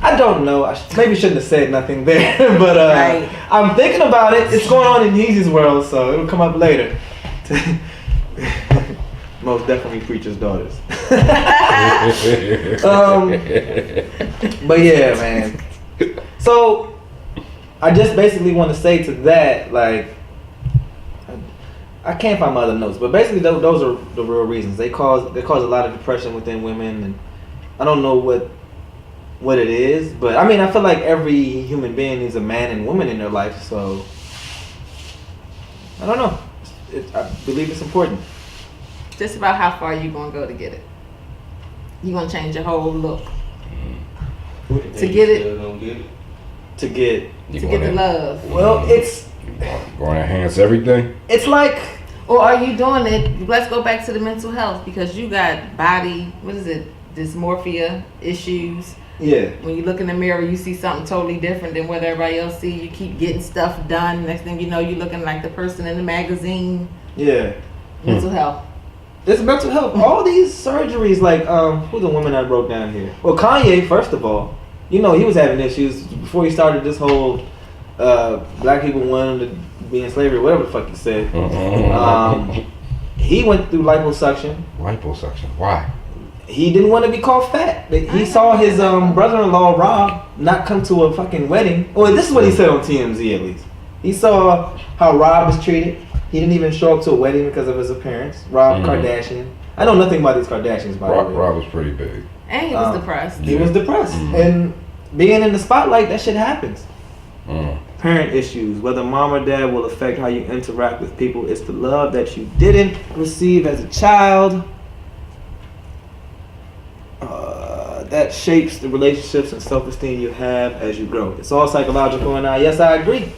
I don't know. I maybe shouldn't have said nothing there, but Right. I'm thinking about it. It's going on in Heezy's world, so it'll come up later. Most definitely preachers' daughters. But yeah, man. So I just basically want to say to that, like, I can't find my other notes, but basically those are the real reasons. They cause a lot of depression within women, and I don't know what it is, but I mean, I feel like every human being needs a man and woman in their life, so I don't know. I believe it's important. Just about how far you gonna go to get it? You gonna change your whole look to get it? To get The love. well, it's Going to enhance everything. it's like, Or are you doing it? Let's go back to the mental health, because you got body, dysmorphia issues. yeah. When you look in the mirror, you see something totally different than what everybody else see. You keep getting stuff done. Next thing you know, you're looking like the person in the magazine. Yeah. Mental health. It's mental health. All these surgeries, like, who's the woman I wrote down here? Well, Kanye, first of all, he was having issues before he started this whole black people wanting to be in slavery, whatever the fuck he said. He went through liposuction. Liposuction. Why? He didn't want to be called fat. He saw his brother-in-law, Rob, not come to a fucking wedding. Well, this is what he said on TMZ, at least. He saw how Rob was treated. He didn't even show up to a wedding because of his appearance. Rob Kardashian. I know nothing about these Kardashians, by the way. Rob was pretty big. And he was depressed. He was depressed. And being in the spotlight, that shit happens. Parent issues. Whether mom or dad will affect how you interact with people. It's the love that you didn't receive as a child that shapes the relationships and self-esteem you have as you grow. It's all psychological, and yes, I agree.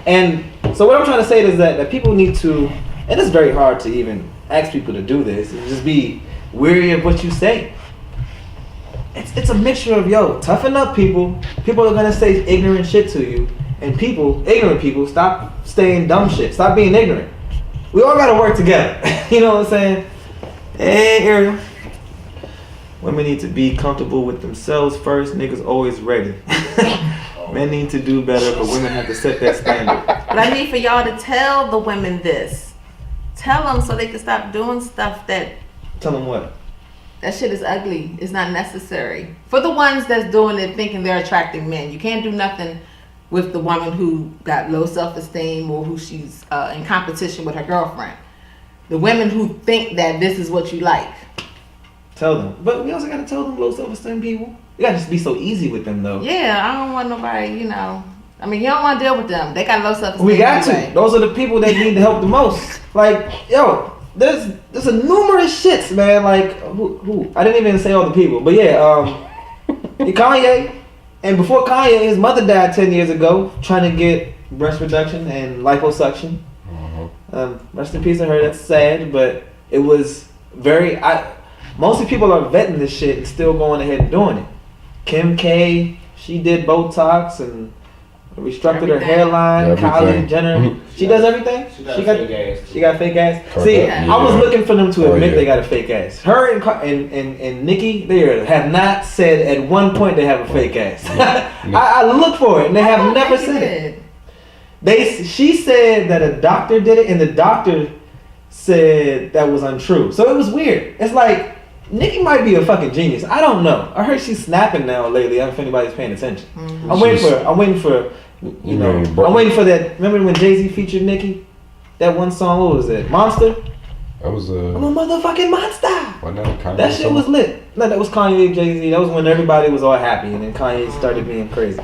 And so what I'm trying to say is that people need to, and it's very hard to even ask people to do this, and just be weary of what you say. It's a mixture of, toughen up, people. People are gonna say ignorant shit to you, and ignorant people, stop saying dumb shit. Stop being ignorant. We all gotta work together. You know what I'm saying? Hey, Ariel. Women need to be comfortable with themselves first. Niggas always ready. Men need to do better, but women have to set that standard. But I need for y'all to tell the women this. Tell them so they can stop doing stuff that Tell them what? That shit is ugly. It's not necessary. For the ones that's doing it thinking they're attracting men, you can't do nothing with the woman who got low self-esteem or who she's in competition with her girlfriend. The women who think that this is what you like. Tell them. But we also gotta tell them low self-esteem people. You gotta just be so easy with them though. Yeah, I don't want nobody, you know. I mean, you don't want to deal with them. They got low self-esteem. We got anyway. to. Those are the people that need the help the most. Like, yo, there's a numerous shits, man. Like, who? I didn't even say all the people, but yeah, Kanye. And before Kanye, his mother died 10 years ago trying to get breast reduction and liposuction. Rest in peace to her. That's sad, but it was very. Most of the people are vetting this shit and still going ahead and doing it. Kim K, she did Botox and restructured her hairline. Kylie Jenner, she does everything. She got fake ass. She got fake ass. Correct. See, Yeah. I was looking for them to admit yeah. they got a fake ass. Her and Nicki, they have not said at one point they have a fake ass. I looked for it and they have never said it. She said that a doctor did it and the doctor said that was untrue. So it was weird. It's like Nicki might be a fucking genius. I don't know. I heard she's snapping now lately. I don't know if anybody's paying attention. Mm-hmm. I'm waiting for I'm waiting for that. Remember when Jay-Z featured Nicki? That one song, what was it? Monster? That was I'm a motherfucking monster. Kanye That shit was lit. No, that was Kanye, Jay-Z. That was when everybody was all happy and then Kanye started being crazy.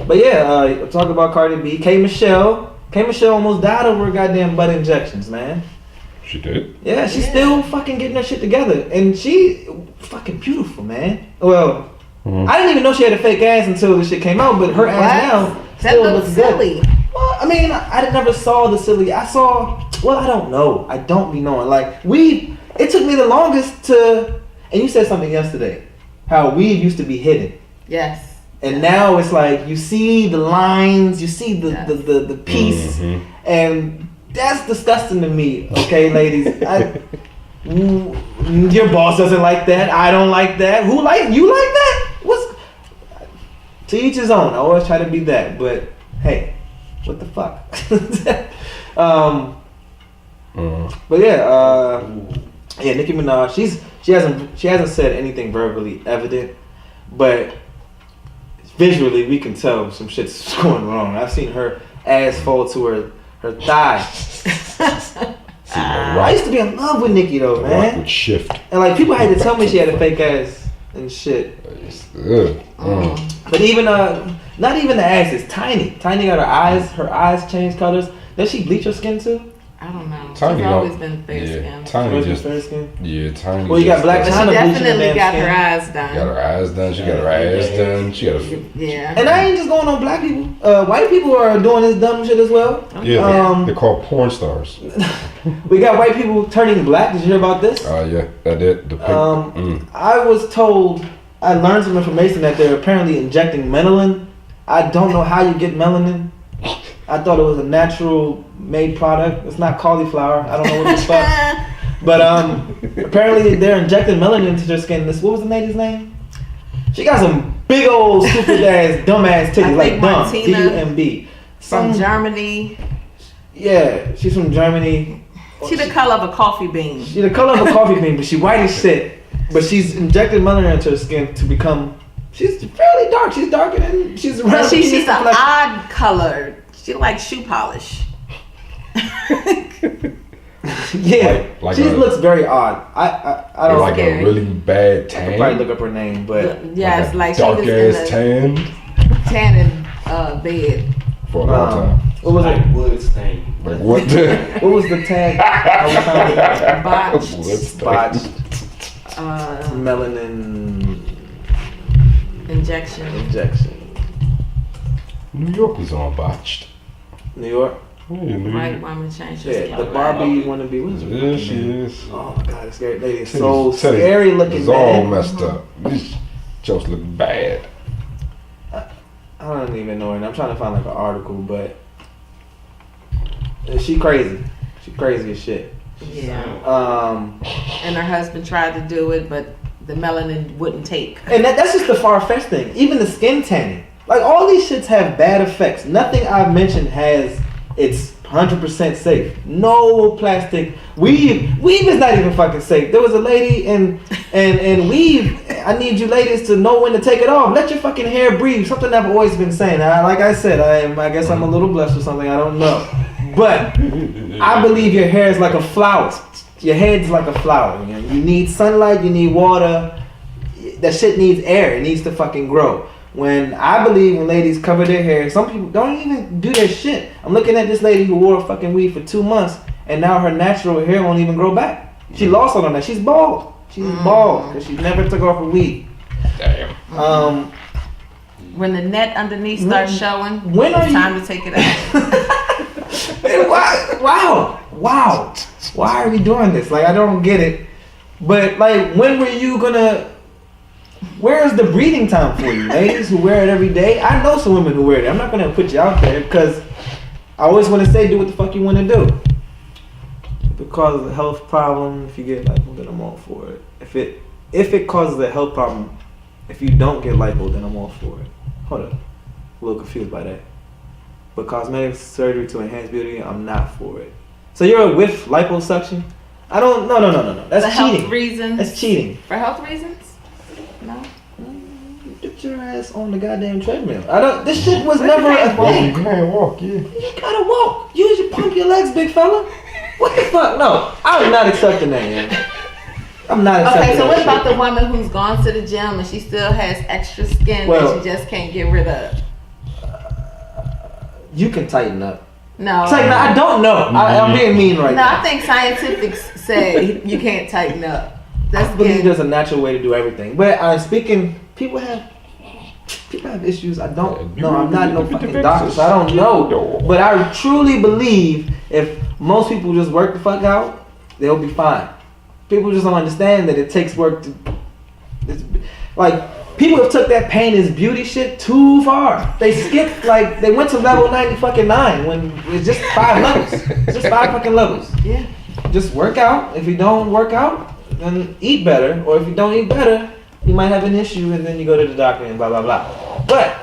But yeah, talk about Cardi B. K Michelle almost died over her goddamn butt injections, man. She did? Yeah, she's still fucking getting her shit together. And she fucking beautiful, man. Well, I didn't even know she had a fake ass until this shit came out, but her ass now still looks silly. good. Well, I mean, I never saw the silly. I don't know. I don't be knowing. Like, it took me the longest to, and you said something yesterday, how weave used to be hidden. Yes. And now it's like, you see the lines, you see the piece, and that's disgusting to me, okay, ladies? Your boss doesn't like that. I don't like that. You like that? To each his own. I always try to be that, but hey, what the fuck? But yeah, Nicki Minaj. She hasn't said anything verbally evident, but visually we can tell some shit's going wrong. I've seen her ass fall to her thigh. I used to be in love with Nicki though, man. Rock would shift. And like people had to tell me she had a fake ass and shit. But even not even the ass is Tiny. Tiny got her eyes changed colors. Does she bleach her skin too? I don't know. Tiny She's always been fair skin. Tiny just fair skin. Yeah, Tiny. Well, you got Black But China she bleaching definitely her got damn her skin. eyes done. Got her eyes done. She got her ass done. She got a Yeah. And I ain't just going on black people. White people are doing this dumb shit as well. yeah. They're called porn stars. We got white people turning black. Did you hear about this? Yeah, that did. I was told, I learned some information that they're apparently injecting melanin. I don't know how you get melanin. I thought it was a natural made product. It's not cauliflower. I don't know what the fuck. But apparently they're injecting melanin into their skin. What was the lady's name? She got some big old stupid ass dumb ass titties, like dumb. D-U-M-B. From Germany. Yeah, she's from Germany. She the color of a coffee bean. She the color of a coffee bean, but she white as shit. But she's injected melanin into her skin to become. She's fairly dark. She's darker than she's. But she's an odd color. She like shoe polish. Yeah, like she looks very odd. I don't like scary. a really bad I tan. could probably look up her name, but Yeah, it's like she dark was ass in tan a tanning bed. for a long time. what was it? Wood stain. Like what? What was the tag? I Botched. What's that? Botched Uh, melanin injection. injection. New York was on botched. New York. Yeah, New White York. woman changed her Yeah, skin. the Barbie wanna be. What is her Yeah, fucking she name? is. Oh my god, it's scary. Lady is so Titties- scary looking, It's all man. messed up. These jokes look bad. I don't even know her. I'm trying to find like an article, but she crazy. She crazy as shit. Yeah. And And her husband tried to do it, but the melanin wouldn't take. that's just the far-fetched thing. Even the skin tanning. Like, all these shits have bad effects. Nothing I've mentioned has its 100% safe. No plastic. Weave is not even fucking safe. There was a lady and weave. I need you ladies to know when to take it off. Let your fucking hair breathe. Something I've always been saying. Like I said, I guess I'm a little blessed or something. I don't know. But I believe your hair is like a flower. Your head's like a flower. You need sunlight. You need water. That shit needs air. It needs to fucking grow. When I believe when ladies cover their hair, some people don't even do their shit. I'm looking at this lady who wore a fucking weave for 2 months, and now her natural hair won't even grow back. She lost all of that. She's bald. She's bald because she never took off her weave. Damn. When the net underneath starts showing, when it's time to take it out. Wow. Why are we doing this? Like, I don't get it. But like, when were you gonna? Where's the breathing time for you, ladies who wear it every day? I know some women who wear it. I'm not gonna put you out there because I always want to say, do what the fuck you want to do. If it causes a health problem, if you get lipo, then I'm all for it. If it causes a health problem, if you don't get lipo, then I'm all for it. Hold up, a little confused by that. But cosmetic surgery to enhance beauty, I'm not for it. So you're with liposuction? I don't. No. That's For cheating. health reasons. That's cheating. For health reasons? No. Get your ass on the goddamn treadmill. This shit was never a You thing. can't walk, yeah. You gotta walk. Pump your legs, big fella. What the fuck? No, I'm not accepting that, man. I'm not accepting Okay, so that what shit. about the woman who's gone to the gym and she still has extra skin that she just can't get rid of? You can tighten up. No. Tighten up. I don't know. I'm being mean right No, now. I think scientifics say you can't tighten up. That's I believe good. there's a natural way to do everything. But I'm speaking, people have issues. I don't know. I'm not no fucking doctor, so I don't know. But I truly believe if most people just work the fuck out, they'll be fine. People just don't understand that it takes work to. Like, people have took that pain is beauty shit too far. They skipped, like, they went to level 99 when it's just 5 levels. It's just 5 fucking levels. Yeah. Just work out. If you don't work out, then eat better. Or if you don't eat better, you might have an issue and then you go to the doctor and blah, blah, blah. But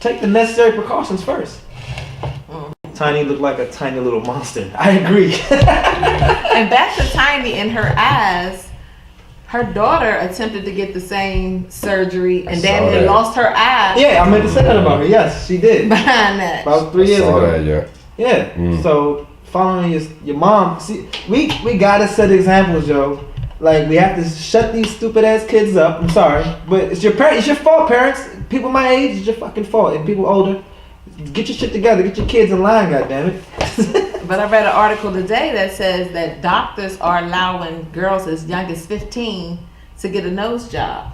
take the necessary precautions first. Tiny looked like a tiny little monster. I agree. And back to Tiny and her eyes, her daughter attempted to get the same surgery and then that. lost her eye Yeah, I meant to say that about her. Yes, she did. behind that. About 3 years Saw ago. that, yeah. Yeah. So following your mom. See, we gotta set examples, yo. Like, we have to shut these stupid ass kids up. I'm sorry, but it's your fault, parents. People my age, it's your fucking fault. And people older, get your shit together. Get your kids in line, goddammit. But I read an article today that says that doctors are allowing girls as young as 15 to get a nose job.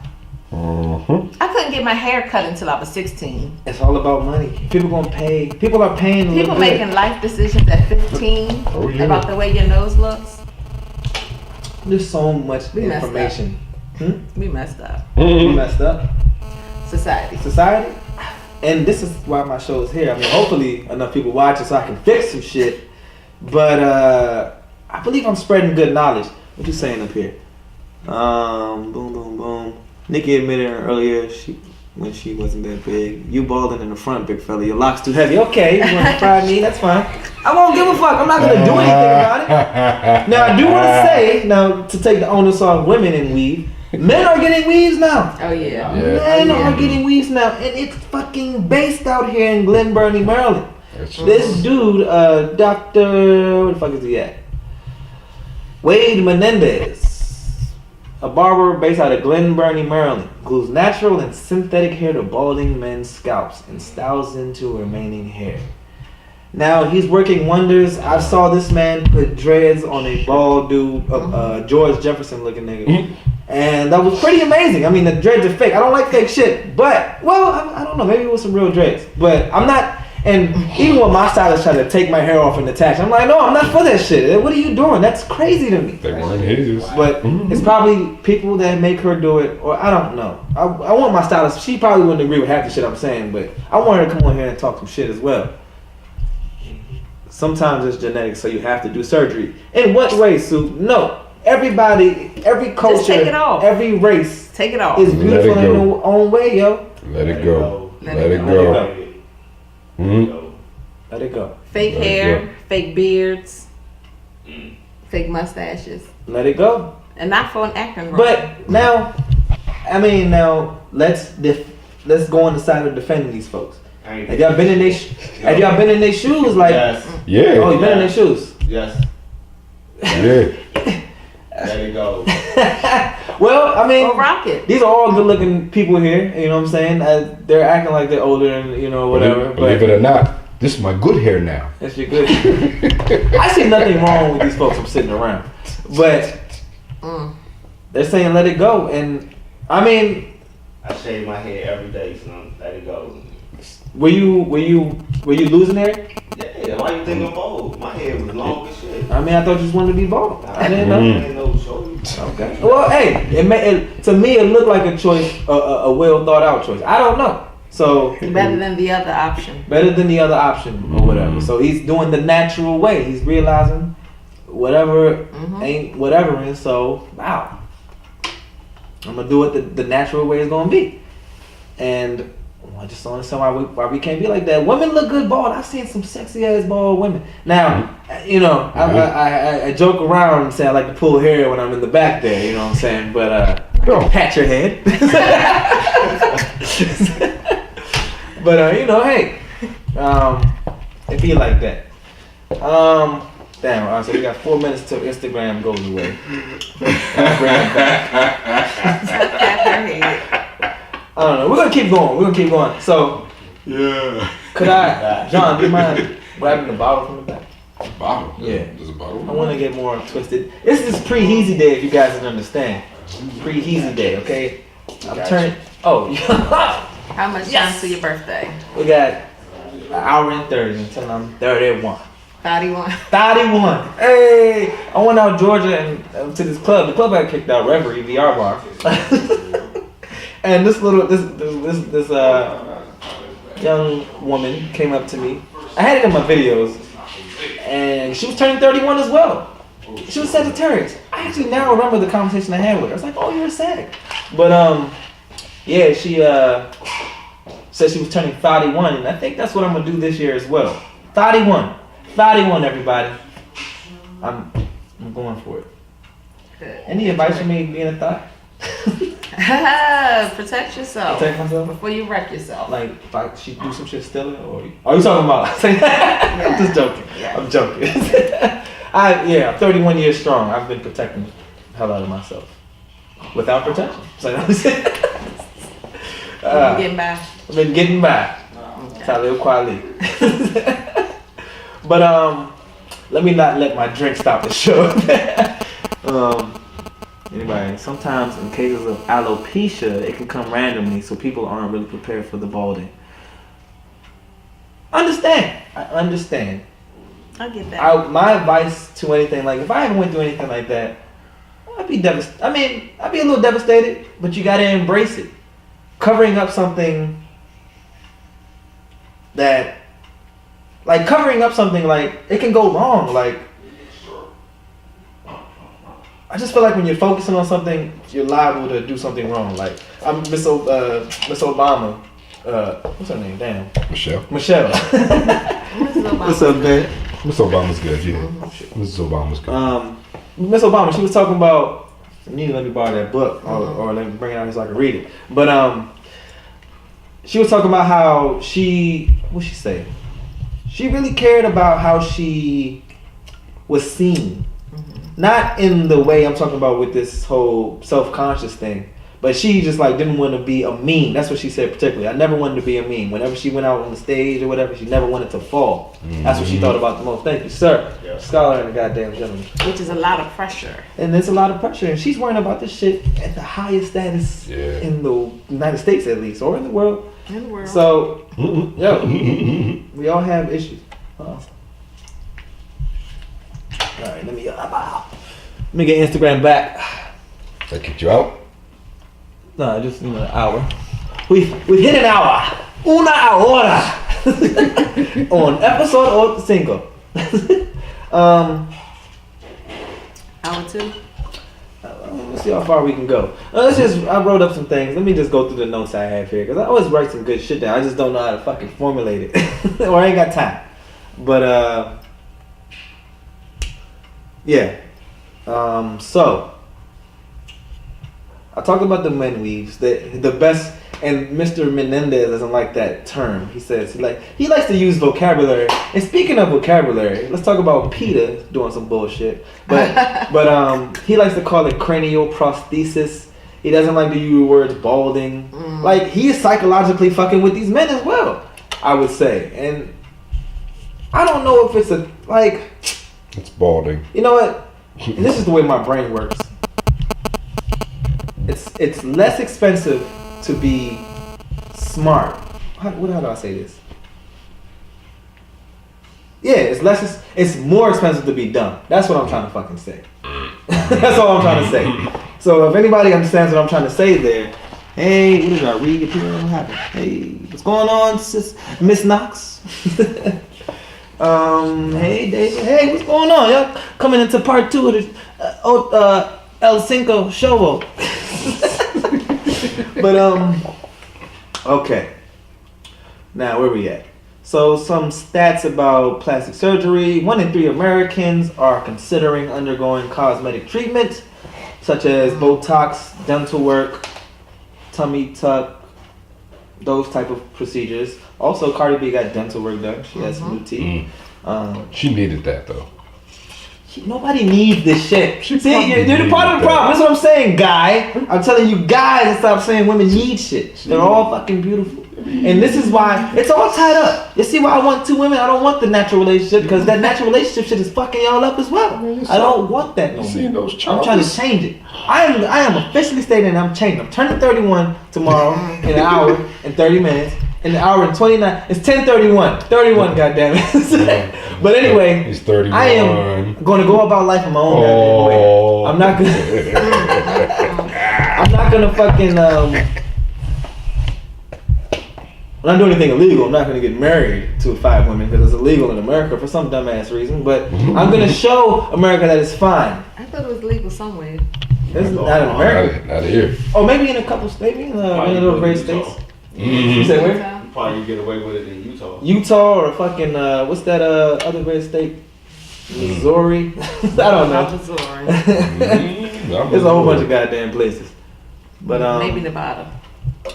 I couldn't get my hair cut until I was 16. It's all about money. People gonna pay. People are paying. To People look good. making life decisions at 15 Oh, yeah. about the way your nose looks. There's so much We messed information. We messed up. We messed up. Society. Society. And this is why my show is here. I mean, hopefully enough people watch it so I can fix some shit. But I believe I'm spreading good knowledge. What you saying up here? Boom, boom, boom. Nikki admitted earlier when she wasn't that big. You balding in the front, big fella. Your locks too heavy. Okay, you want to try me? That's fine. I won't give a fuck. I'm not gonna do anything about it. Now I do want to say to take the onus off women in weave. Men are getting weaves now. Oh yeah. Men are getting weaves now, and it's fucking based out here in Glen Burnie, Maryland. This dude, Dr. Where the fuck is he at? Wade Menendez, a barber based out of Glen Burnie, Maryland, glues natural and synthetic hair to balding men's scalps and styles into remaining hair. Now he's working wonders. I saw this man put dreads on a bald dude, George Jefferson looking nigga. And that was pretty amazing. I mean, the dreads are fake. I don't like fake shit. But, well, I don't know. Maybe it was some real dreads. But I'm not, and even when my stylist tried to take my hair off and attach, I'm like, no, I'm not for that shit. What are you doing? That's crazy to me. They weren't his. But it's probably people that make her do it, or I don't know. I want my stylist, she probably wouldn't agree with half the shit I'm saying, but I want her to come on here and talk some shit as well. Sometimes it's genetics, so you have to do surgery. In what way, Sue? No. Everybody, every culture, Just take it off. every race Take it off. is beautiful in their own way, yo. Let it go. Let Let it it go. go. Let it go. Fake Let it hair, go. fake beards, fake mustaches, Let it go. and not for an acting role. But now, I mean, now let's go on the side of defending these folks. Have y'all been in their shoes? Like, Yes. Yeah. oh, you been in their shoes? Yes. Yeah. Let it go. Well, I mean, Or Rocket. these are all good-looking people here. You know what I'm saying? They're acting like they're older and whatever. Believe it or not, this is my good hair now. That's your good. I see nothing wrong with these folks from sitting around, but they're saying let it go, and I mean, I shave my hair every day, so let it go. were you losing hair? Yeah, why you think I'm bald? My hair was long as shit. I mean, I thought you just wanted to be bald. I didn't know. I ain't no shorty. Okay. Well, hey, to me it looked like a choice, a well thought out choice. I don't know. So Better than the other option. better than the other option or whatever. So he's doing the natural way. He's realizing whatever ain't whatever, and so wow, I'm gonna do it the natural way it's gonna be. And I just don't understand why we can't be like that. Women look good bald. I've seen some sexy ass bald women. Now, I joke around and say I like to pull hair when I'm in the back there. You know what I'm saying? But pat your head. But hey, it be like that. Damn. All right, so we got 4 minutes till Instagram goes away. I'll bring it back. Pat her head. I don't know. We're gonna keep going. So, Yeah. could I, John? Do you mind grabbing the bottle from the back? Bottle. Yeah. There's a bottle. I want to get more twisted. This is pre-Heezy day, if you guys can understand. Pre-Heezy day, okay? I'm turning. Oh, How much time to your birthday? we got an hour and 30 until I'm 31. 31. 31. Hey, I went out Georgia and to this club. The club I kicked out, Reverie VR bar. And this young woman came up to me. I had it in my videos, and she was turning 31 as well. She was Sagittarius. I actually now remember the conversation I had with her. I was like, "Oh, you're a Sag," but yeah, she said she was turning 31, and I think that's what I'm gonna do this year as well. 31, everybody. I'm going for it. Good. Any advice for me being a thought? Protect yourself Protect myself. before you wreck yourself. Like, if she do some shit stealing, or are you talking about? I'm just joking. Yeah. I'm joking. I'm 31 years strong. I've been protecting the hell out of myself without protection. So You getting by. I've been getting by. Okay. Talib Kweli. But let me not let my drink stop the show. Anyway, sometimes in cases of alopecia, it can come randomly, so people aren't really prepared for the balding. I understand. I get that. My advice to anything, like if I ever went through anything like that, I'd be devastated. I mean, I'd be a little devastated, but you gotta embrace it. Covering up something that, like it can go wrong. Like, I just feel like when you're focusing on something, you're liable to do something wrong. Like, Miss Obama. What's her name? Damn. Michelle. What's up, man? Miss Obama's good, yeah. Mrs. Obama's good. Miss Obama, she was talking about. You need to let me borrow that book, or let me bring it out here so I can read it. But she was talking about how what'd she say? She really cared about how she was seen. Not in the way I'm talking about with this whole self-conscious thing, but she just like didn't want to be a meme. That's what she said particularly. I never wanted to be a meme. Whenever she went out on the stage or whatever, she never wanted to fall. That's what she thought about the most. Thank you, sir. Yeah. Scholar and a goddamn gentleman. Which is a lot of pressure. And there's a lot of pressure, and she's worrying about this shit at the highest status in the United States, at least, or in the world. In the world. So, we all have issues. All right, let me get Instagram back. They kicked you out? No, just an hour. We've hit an hour. Una hora. On episode 5. Hour 2. Let's see how far we can go. I wrote up some things. Let me just go through the notes I have here, because I always write some good shit down. I just don't know how to fucking formulate it. Or I ain't got time. But yeah. So I talked about the men weaves. The best, and Mr. Menendez doesn't like that term. He says he likes to use vocabulary. And speaking of vocabulary, let's talk about PETA doing some bullshit. But he likes to call it cranial prosthesis. He doesn't like to use words balding. Like, he is psychologically fucking with these men as well, I would say. And I don't know if it's it's balding. You know what? And this is the way my brain works. It's less expensive to be smart. How do I say this? Yeah, it's more expensive to be dumb. That's what I'm trying to fucking say. That's all I'm trying to say. So if anybody understands what I'm trying to say there, hey, what did I read? What happened? Hey, what's going on, Miss Knox? Hey David, hey, what's going on? Y'all coming into part 2 of the El Cinco show. But okay. Now where we at? So some stats about plastic surgery. 1 in 3 Americans are considering undergoing cosmetic treatment, such as Botox, dental work, tummy tuck, those type of procedures. Also, Cardi B got dental work done. She has some new teeth. She needed that though. Nobody needs this shit. She See, you're the part of the problem. That's what I'm saying, guy. I'm telling you guys to stop saying women need shit. They're all fucking beautiful. And this is why it's all tied up. You see why I want 2 women? I don't want the natural relationship, because that natural relationship shit is fucking y'all up as well. I don't want that no more. I'm trying to change it. I am officially stating I'm changing. I'm turning 31 tomorrow in an hour and 30 minutes. In an hour and 29. It's 10:31. 31, goddammit. But anyway, he's 31. I am going to go about life in my own goddamn way. I'm not gonna fucking when I do anything illegal, I'm not gonna get married to 5 women because it's illegal in America for some dumbass reason. But I'm gonna show America that it's fine. I thought it was legal somewhere. It's not in America. Not here. Or maybe in a couple states, maybe in one of those great states. You say where? Probably get away with it in Utah. Utah or fucking what's that other great state? Missouri. I don't know. Missouri. There's a whole bunch of goddamn places. But maybe Nevada.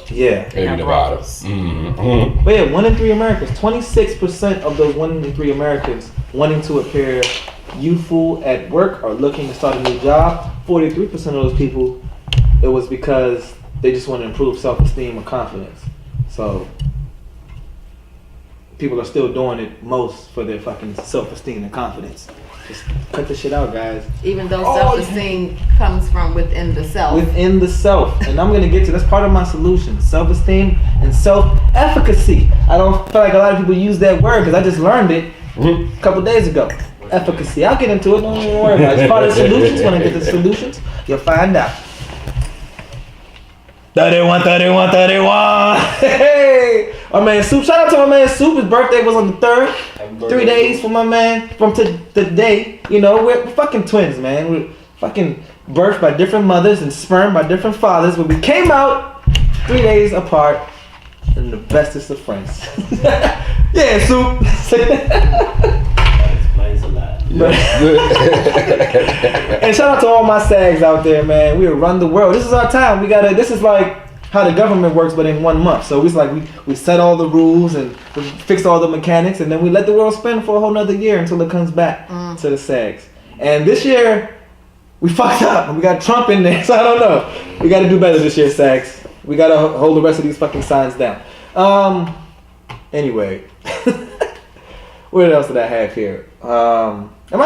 Yeah. Maybe Nevada. Mm-hmm. But yeah, 1 in 3 Americans. 26% of those 1 in 3 Americans wanting to appear youthful at work or looking to start a new job. 43% of those people, it was because they just want to improve self-esteem or confidence. So people are still doing it most for their fucking self-esteem and confidence. Just cut the shit out, guys. Even though self-esteem comes from within the self. Within the self. And I'm going to get to, that's part of my solution. Self-esteem and self-efficacy. I don't feel like a lot of people use that word because I just learned it a couple days ago. Efficacy. I'll get into it. Don't even worry about it. It's part of the solutions. When I get the solutions, you'll find out. 31. Hey! My man Soup. Shout out to my man Soup. His birthday was on the 3rd. 3 days for my man from today. You know, we're fucking twins, man. We're fucking birthed by different mothers and sperm by different fathers. But we came out 3 days apart and the bestest of friends. Yeah, Soup. That explains a lot. And shout out to all my sags out there, man. We run the world. This is our time. This is like how the government works, but in 1 month. So it's like we set all the rules and we fix all the mechanics, and then we let the world spin for a whole nother year until it comes back to the sags. And this year, we fucked up. We got Trump in there, so I don't know. We got to do better this year, sags. We got to hold the rest of these fucking signs down. Anyway. What else did I have here? How am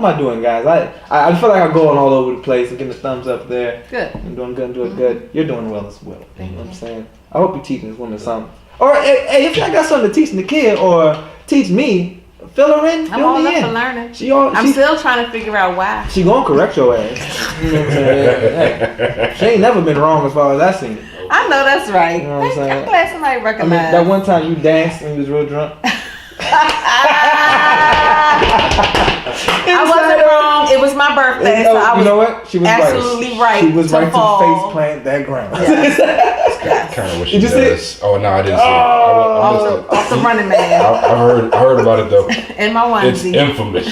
I doing, guys? I feel like I'm going all over the place. I'm getting the thumbs up there. Good. I'm doing good. I'm doing good. You're doing well as well. You know what I'm saying? I hope you're teaching this woman something. Or hey, if y'all got something to teach the kid or teach me, fill her in. I'm all up for learning. I'm still trying to figure out why. She gonna correct your ass. You know what I'm saying? Hey, she ain't never been wrong as far as I seen it. I know that's right. You know what I'm saying? I'm glad somebody recognized. That one time you danced and you was real drunk. I wasn't wrong. It was my birthday, so I was you know what? She was absolutely right. She was to right fall. to face plant that ground. Yes. Kind of what Did she you see does. Oh no, I didn't see it. Off the running man. I heard about it though. In my It's onesie. infamous.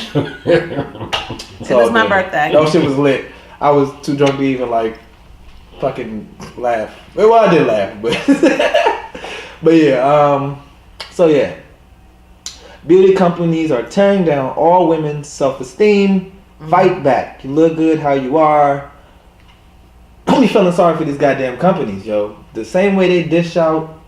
It was my birthday. That shit was lit. I was too drunk to even like fucking laugh. Well, I did laugh, but but yeah. So yeah, beauty companies are tearing down all women's self-esteem. Fight back. You look good how you are. Don't be feeling sorry for these goddamn companies, yo. The same way they dish out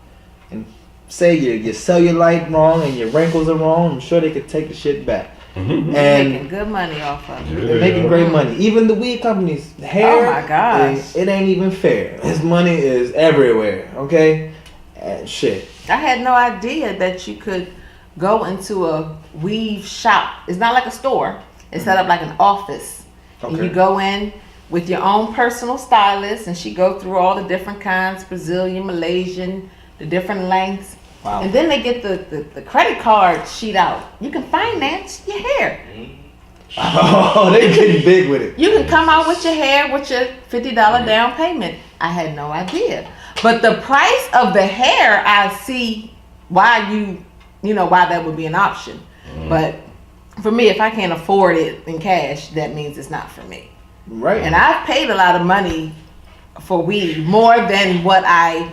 and say your cellulite wrong and your wrinkles are wrong, I'm sure they could take the shit back. Mm-hmm. And making good money off of it. Yeah, they're making great money. Even the weed companies, hair. Oh my gosh. It ain't even fair. His money is everywhere. Okay, and shit. I had no idea that you could go into a weave shop. It's not like a store. It's set up like an office. And Okay. you go in with your own personal stylist, and she go through all the different kinds, Brazilian, Malaysian, the different lengths. Wow. And then they get the credit card sheet out. You can finance your hair. Oh, they getting big with it. You can come out with your hair with your $50 down payment. I had no idea. But the price of the hair, I see why why that would be an option. But for me, if I can't afford it in cash, that means it's not for me. Right. And I've paid a lot of money for weed, more than what I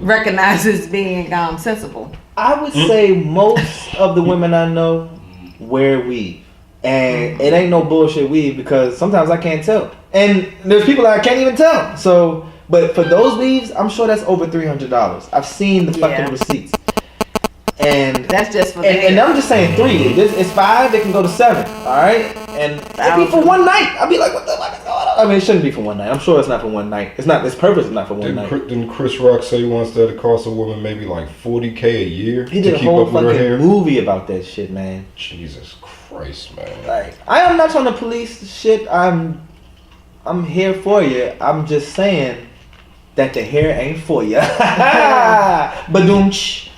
recognize as being sensible. I would say most of the women I know wear weave. And it ain't no bullshit weave because sometimes I can't tell. And there's people that I can't even tell. So, but for those weaves, I'm sure that's over $300. I've seen the fucking Yeah. receipts. And That's just for the and hair. I'm just saying 3. It's 5. It can go to 7. All right. And it be for 1,000. one night. I'd be like, what the fuck is going on? I mean, it shouldn't be for one night. I'm sure it's not for one night. It's not. Its purpose is not for one night. Didn't Chris Rock say once that it costs a woman maybe like $40K a year He did to a keep whole up with her hair? fucking movie about that shit, man. Jesus Christ, man. Like, I am not trying to police shit. I'm here for you. I'm just saying that the hair ain't for you. Badoom.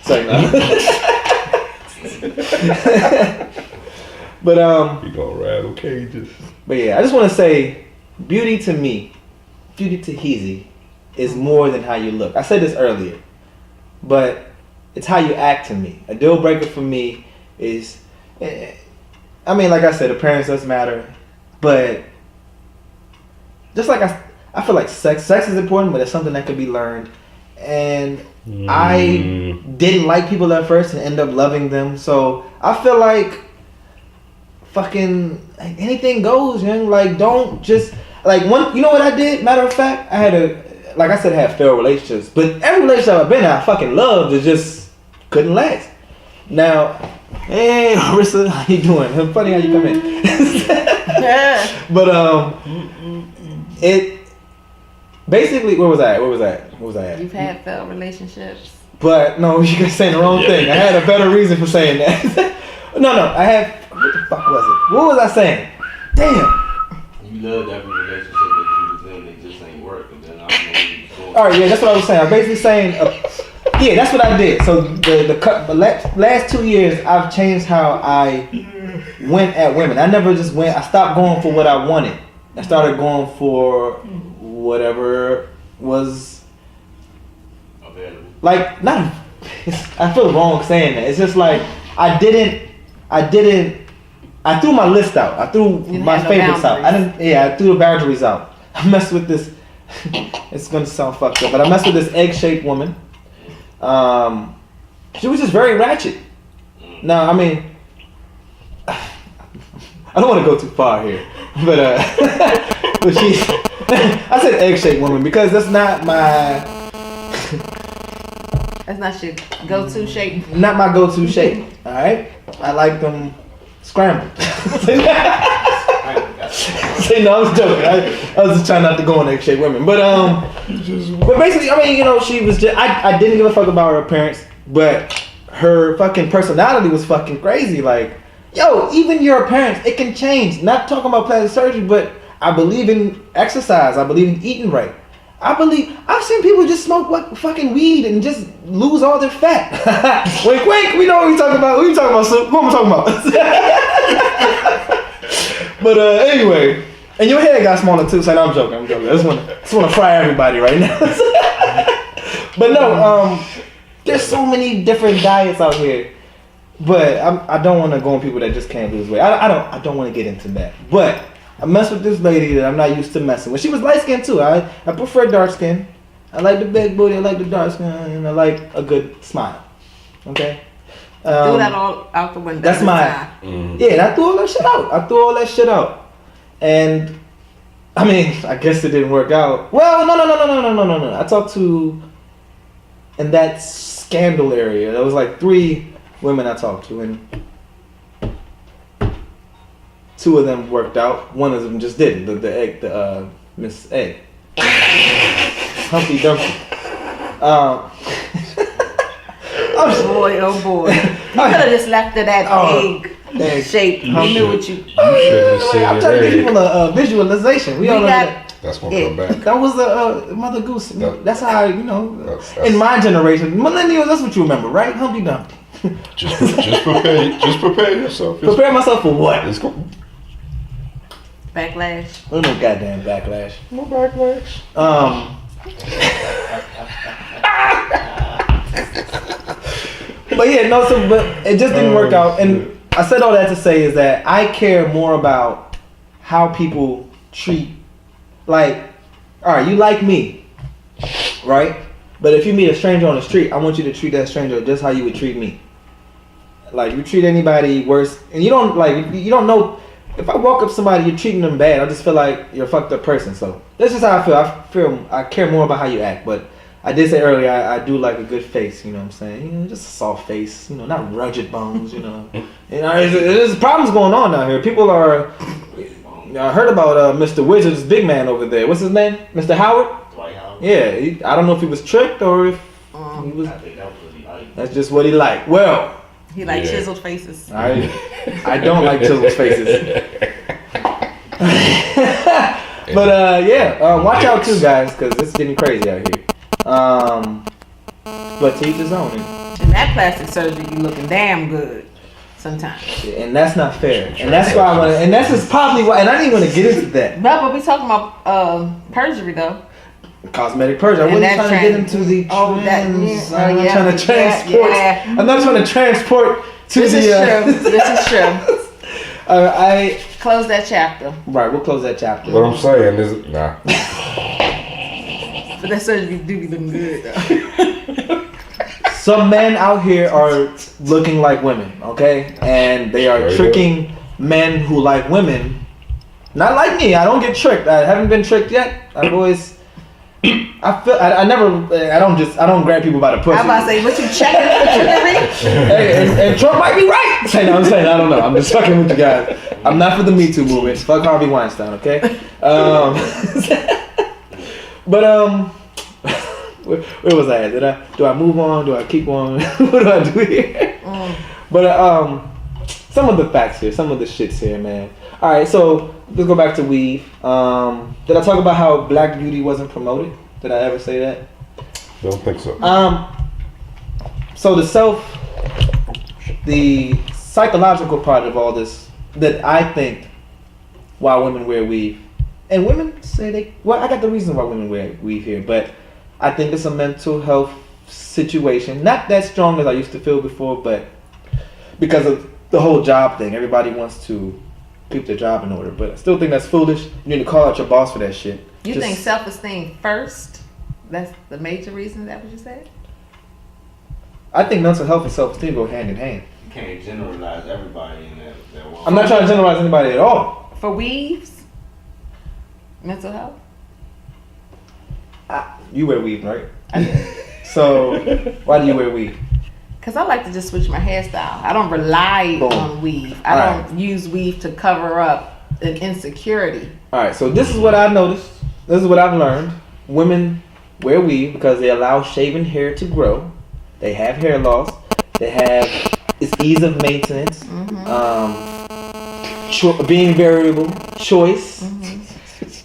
Sorry, no. But You gonna rattle cages? But yeah, I just want to say, beauty to me, beauty to Heezy, is more than how you look. I said this earlier, but it's how you act to me. A deal breaker for me is, I mean, like I said, appearance does matter, but just like I feel like sex is important, but it's something that could be learned. And I didn't like people at first and end up loving them. So I feel like fucking anything goes, young. Like, don't just like one. You know what I did? Matter of fact, I had failed relationships, but every relationship I've been in, I fucking loved. It just couldn't last. Now, hey Marissa, how you doing? It's funny how you come in. But it basically where was I at? You've had failed relationships. But no, you guys saying the wrong thing. I had a better reason for saying that. no, I had. What the fuck was it? What was I saying? Damn. You love every relationship that you was in, it just ain't work. And then I don't know what you was going. All right, yeah, that's what I was saying. I was basically saying, yeah, that's what I did. So the last 2 years, I've changed how I went at women. I never just went. I stopped going for what I wanted. I started going for whatever was Available. like not. I feel wrong saying that. It's just like I threw my list out. I threw my had no favorites out. boundaries. I threw the boundaries out. I messed with this. It's gonna sound fucked up, but I messed with this egg-shaped woman. She was just very ratchet. Now, I mean, I don't want to go too far here, but but she. I said egg-shaped woman because that's not my. That's not your go-to shape. Not my go-to shape. All right, I like them scrambled. Say no, I was joking. I was just trying not to go on egg-shaped women, but basically, I mean, you know, she was just. I didn't give a fuck about her appearance, but her fucking personality was fucking crazy. Like, yo, even your appearance, it can change. Not talking about plastic surgery, but I believe in exercise. I believe in eating right. I've seen people just smoke fucking weed and just lose all their fat. Wink, wink. We know what we talking about. Who you talking about, Sue? Who am I talking about? But anyway, and your head got smaller too. So I'm joking. I just want to fry everybody right now. But no, there's so many different diets out here. But I don't want to go on people that just can't lose weight. I don't want to get into that. But I mess with this lady that I'm not used to messing with. She was light skinned too. I prefer dark skin. I like the big booty. I like the dark skin, and I like a good smile. Okay. Do that all out the window. That's my. Yeah, and I threw all that shit out. And I mean, I guess it didn't work out. Well, no. I talked to in that scandal area. There was like 3 women I talked to, and 2 of them worked out. One of them just didn't. The Miss Egg, Humpty Dumpty. Boy, oh boy! You could have just left it at egg shape. You knew what you. I'm trying to give people a visualization. We all know that. That's gonna come back. That was a Mother Goose. That's how That's in my generation, millennials. That's what you remember, right? Humpty Dumpty. Just prepare yourself. Prepare myself for what? It's go. Backlash. No goddamn backlash. No backlash. But yeah, no. So, but it just didn't work out. And I said all that to say is that I care more about how people treat. Like, all right, you like me, right? But if you meet a stranger on the street, I want you to treat that stranger just how you would treat me. Like, you treat anybody worse, and you don't know. If I walk up to somebody, you're treating them bad, I just feel like you're a fucked up person. So that's just how I feel. I care more about how you act. But I did say earlier, I do like a good face. You know what I'm saying? Just a soft face. Not rugged bones. There's problems going on out here. People are. I heard about Mr. Wizard's big man over there. What's his name? Mr. Howard? Dwight Howard. Yeah, I don't know if he was tricked or if he was. I think that was what he liked. That's just what he liked. Well, He liked chiseled faces. I don't like chiseled faces. But watch out too, guys, because it's getting crazy out here. But to each his own. And that plastic surgery be looking damn good sometimes. And that's not fair. And that's why I want to. And that's just probably why. And I didn't want to get into that. But we talking about perjury though. Cosmetic Perjury. I wasn't trying to get into the trans. I'm not trying to transport. Yeah. I'm not trying to transport to This is true. I close that chapter. Right, we'll close that chapter. What I'm saying is, nah. But that surgery do be looking good though. Some men out here are looking like women, okay? And they are tricking men who like women. Not like me. I don't get tricked. I haven't been tricked yet. I've always. I don't grab people by the pussy. I'm about to say, what you checking for trickery? Hey, and Trump might be right. I'm saying, I don't know. I'm just fucking with you guys. I'm not for the Me Too movement. Fuck Harvey Weinstein, okay? Where was I at? Do I move on? Do I keep on? What do I do here? But some of the facts here, some of the shits here, man. All right, so let's go back to weave. Did I talk about how Black Beauty wasn't promoted? Did I ever say that? Don't think so. So the psychological part of all this that I think why women wear weave, and women say I got the reason why women wear weave here, but I think it's a mental health situation. Not that strong as I used to feel before, but because of the whole job thing, everybody wants to keep their job in order, but I still think that's foolish. You need to call out your boss for that shit. You think self-esteem first? That's the major reason. Is that what you said? I think mental health and self-esteem go hand in hand. You can't generalize everybody in that one. I'm not trying to generalize anybody at all. For weaves, mental health. You wear weave, right? I do. So why do you wear weave? Because I like to just switch my hairstyle. I don't rely on weave. I don't use weave to cover up an insecurity. All right, so this is what I noticed. This is what I've learned. Women wear weave because they allow shaven hair to grow. They have hair loss. It's ease of maintenance. Being variable, choice.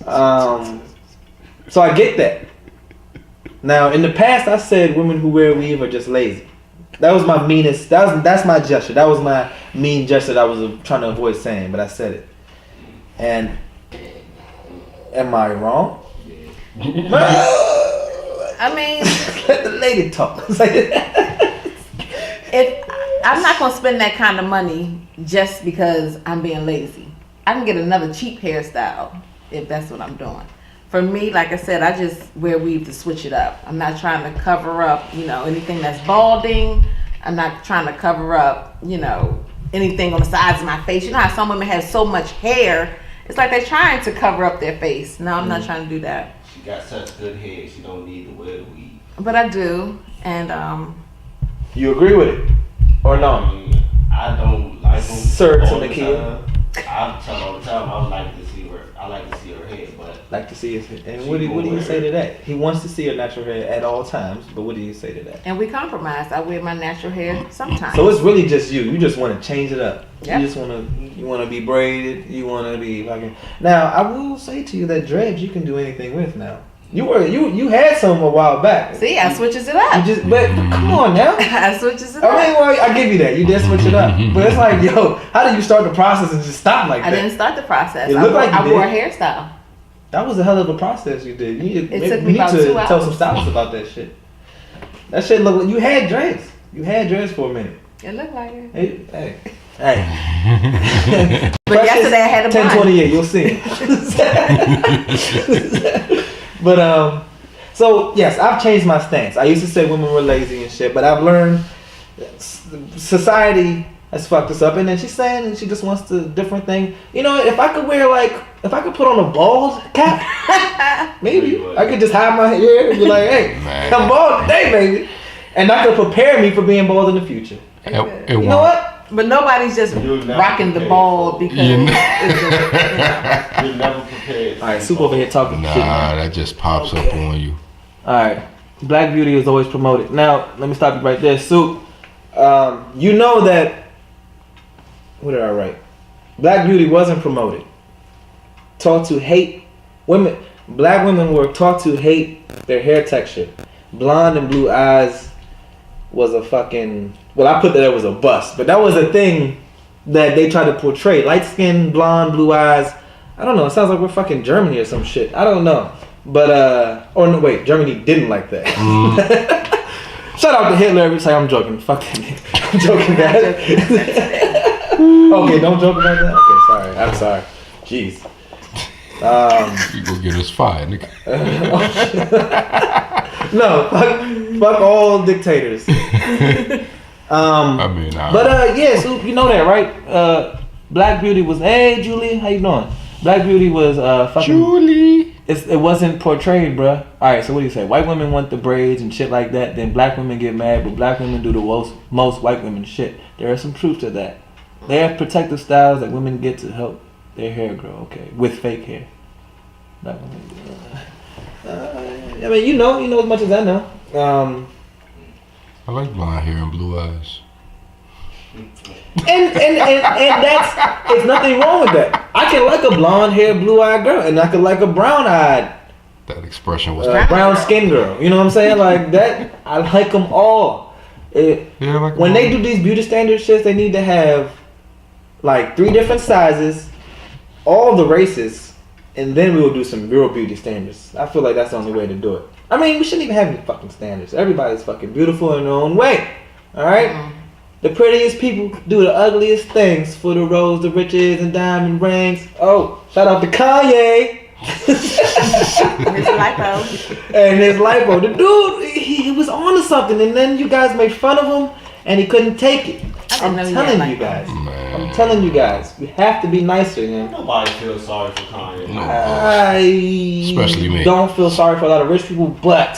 So I get that. Now, in the past, I said women who wear weave are just lazy. That was my meanest. That's my gesture. That was my mean gesture that I was trying to avoid saying, but I said it. And am I wrong? I mean, let the lady talk. if I'm not gonna spend that kind of money just because I'm being lazy, I can get another cheap hairstyle if that's what I'm doing. For me, like I said, I just wear weave to switch it up. I'm not trying to cover up, anything that's balding. I'm not trying to cover up, anything on the sides of my face. You know how some women have so much hair, it's like they're trying to cover up their face. No, I'm not trying to do that. She got such good hair, she don't need to wear the weave. But I do, and You agree with it, or no? I don't like them. Sir all the Tamakia. time. I tell all the time I like to see her. I like to see her hair, but Like to see his hair. And what do you say to that? He wants to see her natural hair at all times, but what do you say to that? and we compromise. I wear my natural hair sometimes. So it's really just you. You just want to change it up. Yep. You just want to be braided. You want to be fucking. Now I will say to you that dreads you can do anything with now. You had some a while back. See, I switches it up. But come on now. I switches it I up. mean, well, I give you that. You did switch it up. But it's like, yo, how do you start the process and just stop like I that? didn't start the process. It looked like you I wore a did. hairstyle. That was a hell of a process you did. You took me need about to 2 tell hours. some stylists about that shit. That shit looked like you had dreads. You had dreads for a minute. It looked like it. Hey. But yesterday I had a bun. 1028, you'll see. But so yes, I've changed my stance. I used to say women were lazy and shit, but I've learned society has fucked us up, and then she's saying she just wants the different thing. If I could put on a bald cap, maybe I could just hide my hair and be like, hey, I'm bald today, baby. And that could prepare me for being bald in the future. You know what? But nobody's just rocking the bald because you're never prepared. All right, Soup over here talking shit. Nah, that just pops up on you. All right, Black Beauty is always promoted. Now, let me stop you right there, Soup. You know that. What did I write? Black Beauty wasn't promoted. Taught to hate women. Black women were taught to hate their hair texture. Blonde and blue eyes was a fucking. Well, I put that it was a bust, but that was a thing that they tried to portray. Light skin, blonde, blue eyes. I don't know. It sounds like we're fucking Germany or some shit. I don't know. But or no, wait. Germany didn't like that. Shout out to Hitler every time. I'm joking. Fuck that nigga. I'm joking, guys. Okay, don't joke about that. Okay, sorry. I'm sorry. Jeez. You go get us fired, nigga. No, fuck all dictators. Yeah, so you know that, right? Black Beauty was, hey Julie, how you doing? Black Beauty was fucking Julie. It wasn't portrayed, bruh. Alright, so what do you say? White women want the braids and shit like that, then black women get mad, but black women do the most white women shit. There is some truth to that. They have protective styles that women get to help their hair grow, okay, with fake hair. Black women, I mean, you know as much as I know. I like blonde hair and blue eyes. And that's, it's nothing wrong with that. I can like a blonde haired, blue eyed girl, and I can like a brown eyed, That expression was brown skinned girl. You know what I'm saying? Like that, I like them all. When they do these beauty standard shits, they need to have like 3 different sizes, all the races, and then we will do some real beauty standards. I feel like that's the only way to do it. I mean, we shouldn't even have any fucking standards. Everybody's fucking beautiful in their own way. Alright? The prettiest people do the ugliest things for the rose, the riches, and diamond rings. Oh, shout out to Kanye. his lipo. And his lipo. The dude, he was on to something, and then you guys made fun of him, and he couldn't take it. I'm telling you guys. I'm telling you guys. We have to be nicer, man. Nobody feels sorry for Kanye. No. Especially me. Don't feel sorry for a lot of rich people, but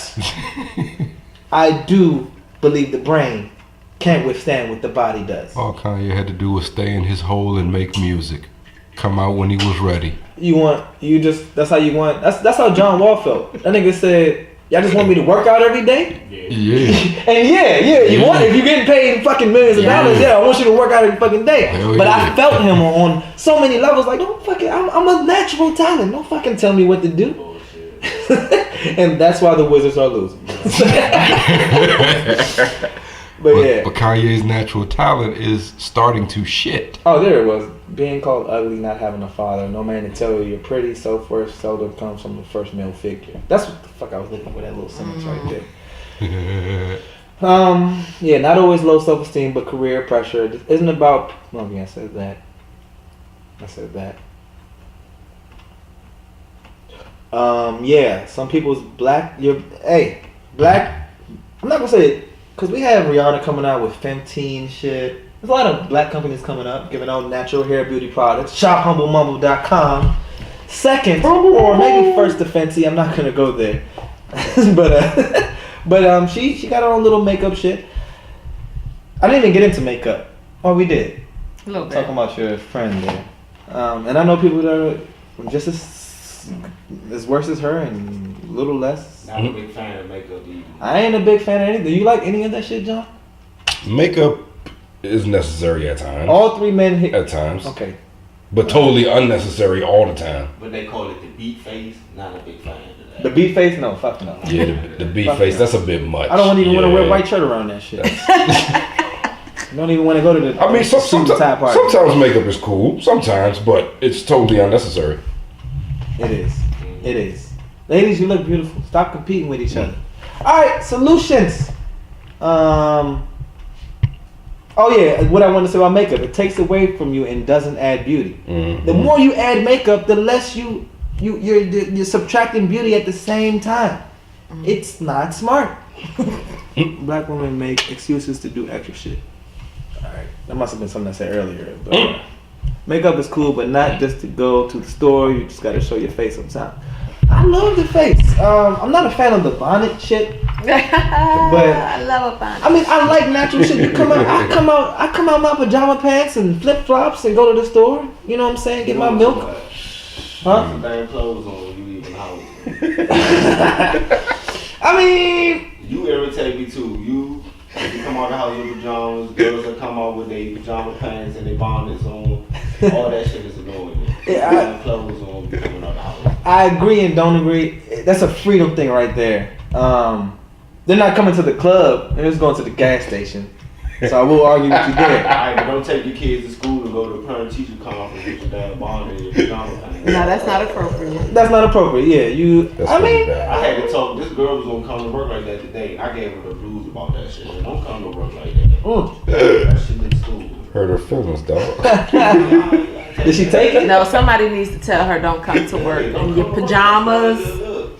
I do believe the brain can't withstand what the body does. All Kanye had to do was stay in his hole and make music. Come out when he was ready. That's how you want. That's how John Wall felt. That nigga said, y'all just want me to work out every day? Yeah. And you want, if you're getting paid fucking millions of dollars, I want you to work out every fucking day. But I felt him on so many levels, like, don't fucking, I'm a natural talent. Don't fucking tell me what to do. And that's why the Wizards are losing. But yeah. But Kanye's natural talent is starting to shit. Oh, there it was. Being called ugly, not having a father, no man to tell you you're pretty, self-worth seldom comes from the first male figure. That's what the fuck I was looking for, that little sentence right there. Yeah, not always low self-esteem, but career pressure. This isn't about, oh yeah, I said that. Yeah, some people's black, black, I'm not gonna say it, because we have Rihanna coming out with Fenty shit. There's a lot of black companies coming up, giving out natural hair beauty products. ShopHumbleMumble.com. Second, or maybe first to Fenty, I'm not gonna go there. but she got her own little makeup shit. I didn't even get into makeup. Oh, we did. A little bit. Talking about your friend there. And I know people that are just as worse as her and a little less. Not a big fan of makeup either. I ain't a big fan of anything. Do you like any of that shit, John? Makeup is necessary at times. All three men hit. At times. Okay. But totally unnecessary all the time. But they call it the beat face. Not a big fan of that. The beat face? No, fuck no. Yeah, the beat Fuck face, no. that's a bit much. I don't even want to wear Yeah. white shirt around that shit. Don't even want to go to the I mean, suit and tie party. sometimes makeup is cool, sometimes, but it's totally unnecessary. It is. It is. Ladies, you look beautiful. Stop competing with each other. Alright, solutions. Oh yeah, what I want to say about makeup. It takes away from you and doesn't add beauty. Mm-hmm. The more you add makeup, the less you're subtracting beauty at the same time. It's not smart. Black women make excuses to do extra shit. Alright. That must have been something I said earlier. But makeup is cool, but not just to go to the store. You just gotta show your face sometimes. I love the face. I'm not a fan of the bonnet shit. But I love a bonnet. I mean, I like natural shit. I come out in my pajama pants and flip flops and go to the store. You know what I'm saying? Get my milk. Huh? Some damn clothes on when you leave the house. I mean, You irritate me too. You come out of the house in pajamas. Girls that come out with their pajama pants and their bonnets on. All that shit is annoying me. Yeah, Clothes on, you coming out of the house. I agree and don't agree. That's a freedom thing right there. They're not coming to the club. They're just going to the gas station. So I will argue with you there. Alright, but don't take your kids to school and go to a parent teacher conference with your damn bonnet and your pajama pants. No, that's not appropriate. That's not appropriate. Yeah, That's I mean, really bad. I had to talk. This girl was gonna come to work like that today, and I gave her the blues about that shit. Don't come to work like that. That shit in school. Hurt her feelings, dog. did she take it? No, somebody needs to tell her don't come to work in your pajamas.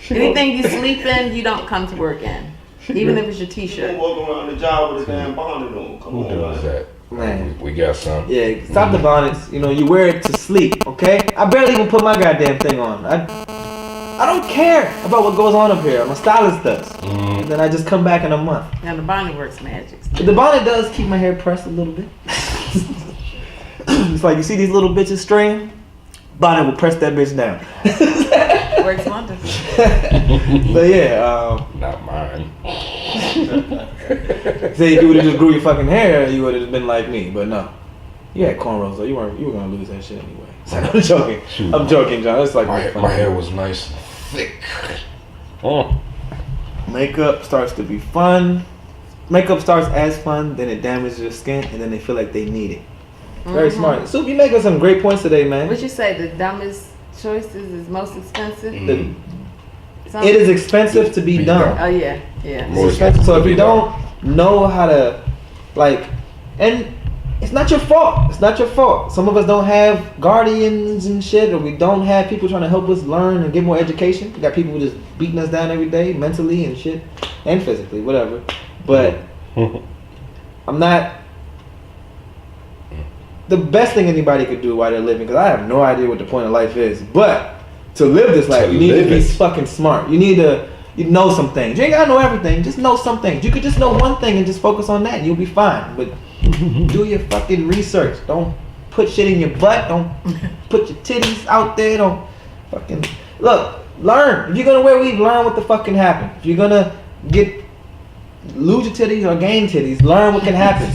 Anything you sleep in, you don't come to work in. Even if it's your You t-shirt. walk around the job with a damn bonnet on. Come Who on, does man. that? Man. We got some. Yeah, stop the bonnets. You know, you wear it to sleep, okay? I barely even put my goddamn thing on. I don't care about what goes on up here. My stylist does. And then I just come back in a month. Now the bonnet works magic. But the bonnet does keep my hair pressed a little bit. It's like you see these little bitches straying? Bonnet will press that bitch down. Works wonderful. But yeah, Not mine. say if you would have just grew your fucking hair, you would have been like me. But no, you had cornrows though. You were gonna lose that shit anyway. So I'm joking. I'm joking, John. It's like My hair was nice and thick. Oh. makeup starts to be fun. Makeup starts as fun, then it damages your skin, and then they feel like they need it. Very smart. Soup, you making some great points today, man. What you say? The dumbest choices is most expensive. The- Something? it is expensive to be Be dumb. Oh yeah, yeah. It's More expensive. So if you to be don't know how to, like, and it's not your fault. It's not your fault. Some of us don't have guardians and shit, or we don't have people trying to help us learn and get more education. We got people who just beating us down every day, mentally and shit, and physically, whatever. But I'm not. The best thing anybody could do while they're living, because I have no idea what the point of life is, but to live this life, To you need to live be it. fucking smart. You need to know some things. You ain't gotta know everything. Just know some things. You could just know one thing and just focus on that, and you'll be fine. But do your fucking research. Don't put shit in your butt. Don't put your titties out there. Don't fucking look. Learn. If you're gonna wear weave, learn what the fuck can happen. If you're gonna lose your titties or gain titties, learn what can happen.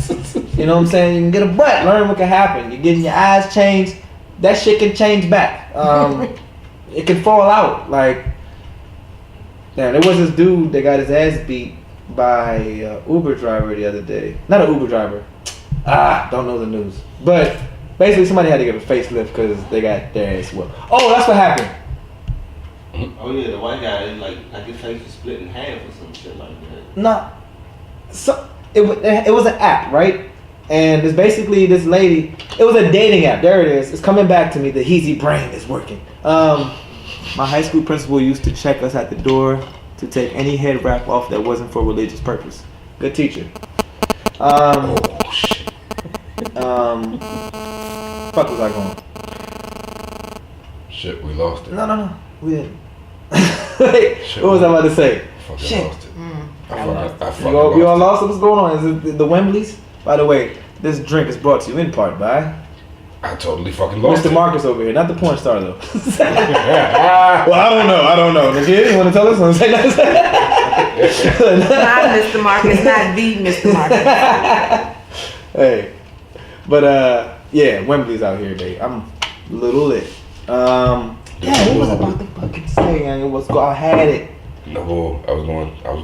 You know what I'm saying? You can get a butt, learn what can happen. You're getting your eyes changed, that shit can change back. It can fall out. Like, damn, there was this dude that got his ass beat by a Uber driver the other day. Not an Uber driver. Don't know the news. But basically somebody had to get a facelift because they got their ass whooped. Oh, that's what happened. Oh yeah, the white guy like his face was split in half or some shit like that. No. So it was an app, right? And it's basically this lady. It was a dating app. There it is. It's coming back to me. The Heezy brain is working. My high school principal used to check us at the door to take any head wrap off that wasn't for religious purpose. Good teacher. Oh shit. Fuck was I going? Shit, we lost it. No. We didn't. Wait, what was I about to say? Fucking Shit. lost it. I fucking You all lost lost it? What's going on? Is it the Wembleys? By the way, this drink is brought to you in part by it. I totally fucking lost Mr. it. Marcus over here, not the porn star though. Well, I don't know. Nigga, you want to tell us? Want to say nothing? Not Mr. Marcus, not the Mr. Marcus. Hey, but yeah, Wembley's out here, babe. I'm a little lit. Yeah, what was I about to fucking say? And I had it. No, I was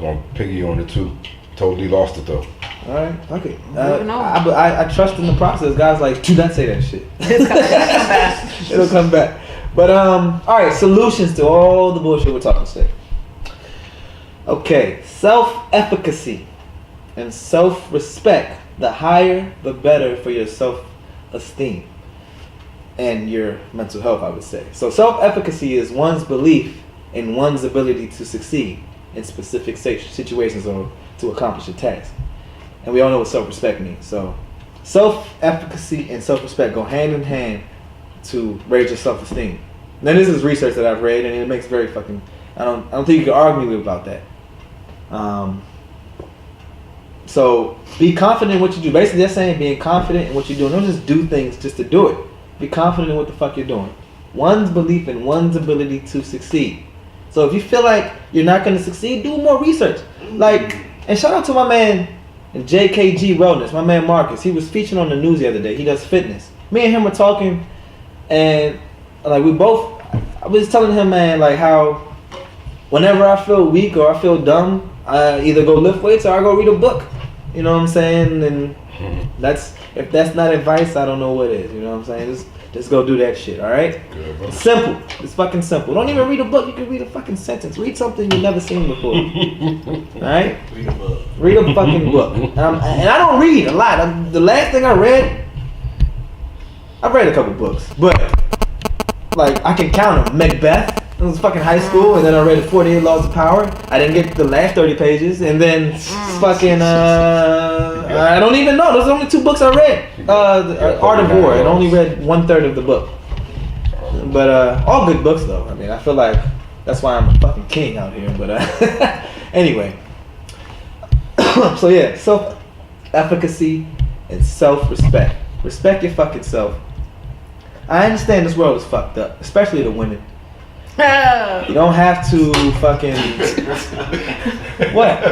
going piggy on it too. Totally lost it though. All right, fuck it. Moving on. I trust in the process. Guys, like, do not say that shit. It's coming back. It'll come back. But all right, solutions to all the bullshit we're talking today. Okay, self-efficacy and self-respect. The higher, the better for your self-esteem and your mental health, I would say. So self-efficacy is one's belief in one's ability to succeed in specific situations or to accomplish a task. And we all know what self-respect means. So self-efficacy and self-respect go hand in hand to raise your self-esteem. Now this is research that I've read and it makes very fucking, I don't think you can argue with me about that. So be confident in what you do. Basically they're saying being confident in what you're doing. Don't just do things just to do it. Be confident in what the fuck you're doing. One's belief in one's ability to succeed. So if you feel like you're not going to succeed, do more research. Like, and shout out to my man JKG Wellness, my man Marcus. He was featured on the news the other day. He does fitness. Me and him were talking, and like I was telling him, man, like how whenever I feel weak or I feel dumb, I either go lift weights or I go read a book. You know what I'm saying? And if that's not advice, I don't know what is. You know what I'm saying? Just go do that shit, alright? It's simple. It's fucking simple. Don't even read a book. You can read a fucking sentence. Read something you've never seen before. Alright? Read a book. Read a fucking book. And I don't read a lot. The last thing I read a couple books. But, like, I can count them. Macbeth. It was fucking high school. And then I read 48 Laws of Power. I didn't get the last 30 pages. And then fucking, I don't even know. Those are the only 2 books I read. Art of War. I only read 1/3 of the book. But all good books though. I mean, I feel like that's why I'm a fucking king out here. But anyway. So yeah, self-efficacy and self-respect. Respect your fucking self. I understand this world is fucked up, especially the women. You don't have to fucking what?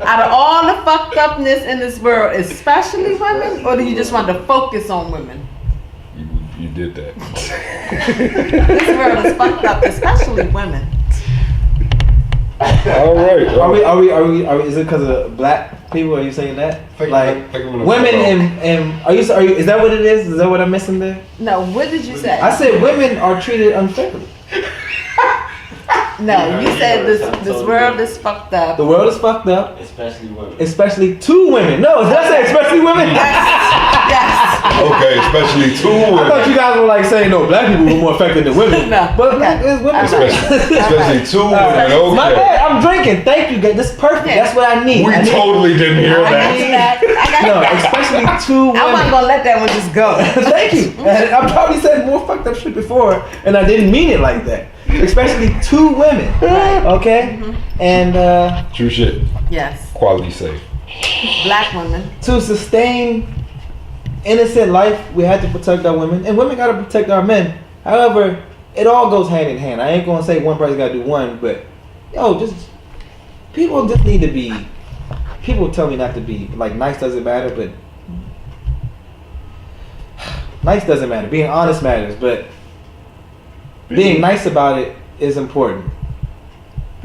Out of all the fucked upness in this world, especially women, or do you just want to focus on women? You did that. This world is fucked up, especially women. All right. Are we? Is it because of black people? Are you saying that? Like women and are you? Is that what it is? Is that what I'm missing there? No, what did you say? I said women are treated unfairly. No, you said this world is fucked up. The world is fucked up. Especially women. Especially to women. No, did I say especially women? Yes. Okay, especially 2 I women. thought you guys were like saying no, black people were more affected than women. No. But black is women. Especially 2 women. Okay. My bad. I'm drinking. Thank you, guys. This is perfect. Yeah. That's what I need. We totally didn't hear I got you that. back. I got No, you back. especially 2 women. I wasn't gonna let that one just go. Thank you. And I probably said more fucked up shit before, and I didn't mean it like that. Especially 2 women. Right. Okay? And True shit. Yes. Quality safe. Black women. to sustain innocent life, we had to protect our women, and women gotta protect our men. However, it all goes hand in hand. I ain't gonna say one person gotta do one, but people just need to be. People tell me not to be like nice doesn't matter, but nice doesn't matter. Being honest matters, but being nice about it is important.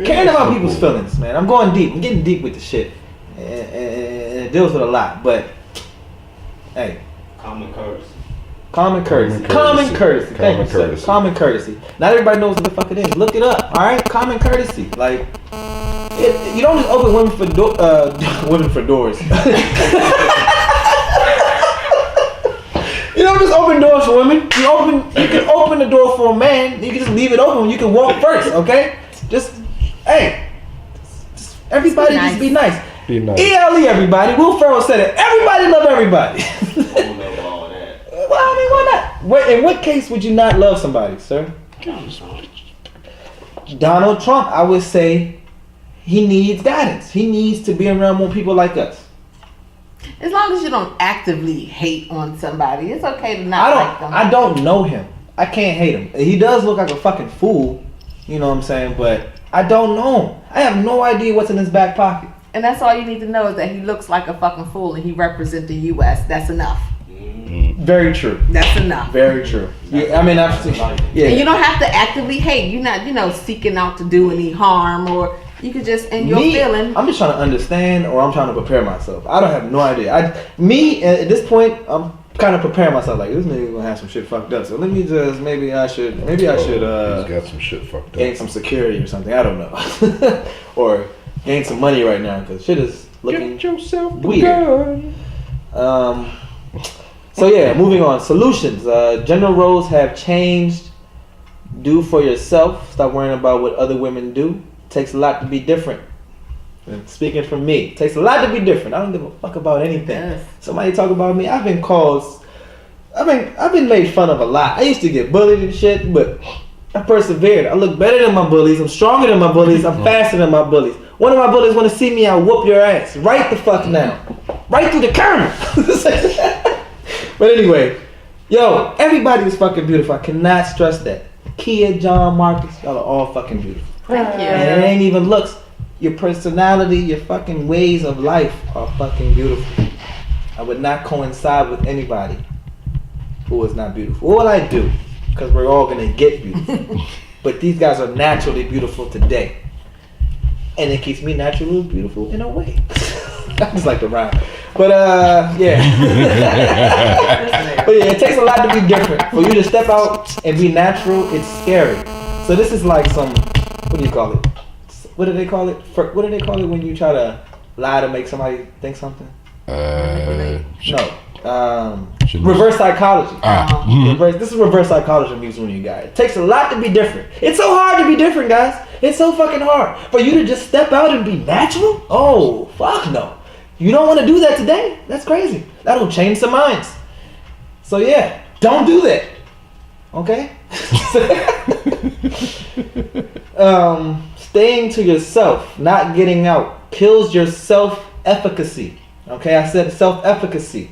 caring about people's feelings, man. I'm going deep. I'm getting deep with the shit, and it deals with a lot. But hey, Common courtesy. Common courtesy. Thank you, sir. Common courtesy. Not everybody knows what the fuck it is. Look it up. All right. Common courtesy. Like, you don't just open women for women for doors. You don't just open doors for women. You can open the door for a man. You can just leave it open. You can walk first. Okay. Everybody just be nice. Be nice. ELE, everybody. Will Ferrell said it. Everybody love everybody. I don't know all that. Well, I mean, why not? In what case would you not love somebody, sir? Donald Trump, I would say, he needs guidance. He needs to be around more people like us. As long as you don't actively hate on somebody, it's okay to not like them. I don't know him. I can't hate him. He does look like a fucking fool. You know what I'm saying? But I don't know him. I have no idea what's in his back pocket. And that's all you need to know is that he looks like a fucking fool and he represents the U.S. That's enough. Very true. That's enough. Very true. Yeah, I mean, yeah. And you don't have to actively hate. You're not, seeking out to do any harm, or you could just, in your feeling. I'm just trying to understand, or I'm trying to prepare myself. I don't have no idea. At this point, I'm kind of preparing myself. Like, this nigga gonna have some shit fucked up. So let me just, maybe I should. He's got some shit fucked up. Gain some security or something. I don't know. Or gain some money right now because shit is looking Get yourself weird. So yeah, moving on. Solutions. Gender roles have changed. Do for yourself. Stop worrying about what other women do. Takes a lot to be different. And speaking from me, takes a lot to be different. I don't give a fuck about anything. Yes. Somebody talk about me. I've been made fun of a lot. I used to get bullied and shit, but I persevered. I look better than my bullies. I'm stronger than my bullies. I'm faster than my bullies. One of my bullies want to see me, I'll whoop your ass right the fuck now, right through the camera. But anyway, yo, everybody is fucking beautiful. I cannot stress that. Kia, John, Marcus, y'all are all fucking beautiful. Thank you. And it ain't even looks. Your personality, your fucking ways of life are fucking beautiful. I would not coincide with anybody who is not beautiful. What will I do? Because we're all gonna get beautiful. But these guys are naturally beautiful today. And it keeps me naturally beautiful in a way. I just like to rhyme. But yeah. But yeah, it takes a lot to be different. For you to step out and be natural, it's scary. So this is like some, what do you call it? What do they call it? What do they call it when you try to lie to make somebody think something? Reverse psychology. This is reverse psychology I'm using with you guys. It takes a lot to be different. It's so hard to be different, guys. It's so fucking hard. For you to just step out and be natural? Oh, fuck no. You don't want to do that today? That's crazy. That'll change some minds. So yeah, don't do that. Okay? Staying to yourself, not getting out, kills your self-efficacy. Okay, I said self-efficacy.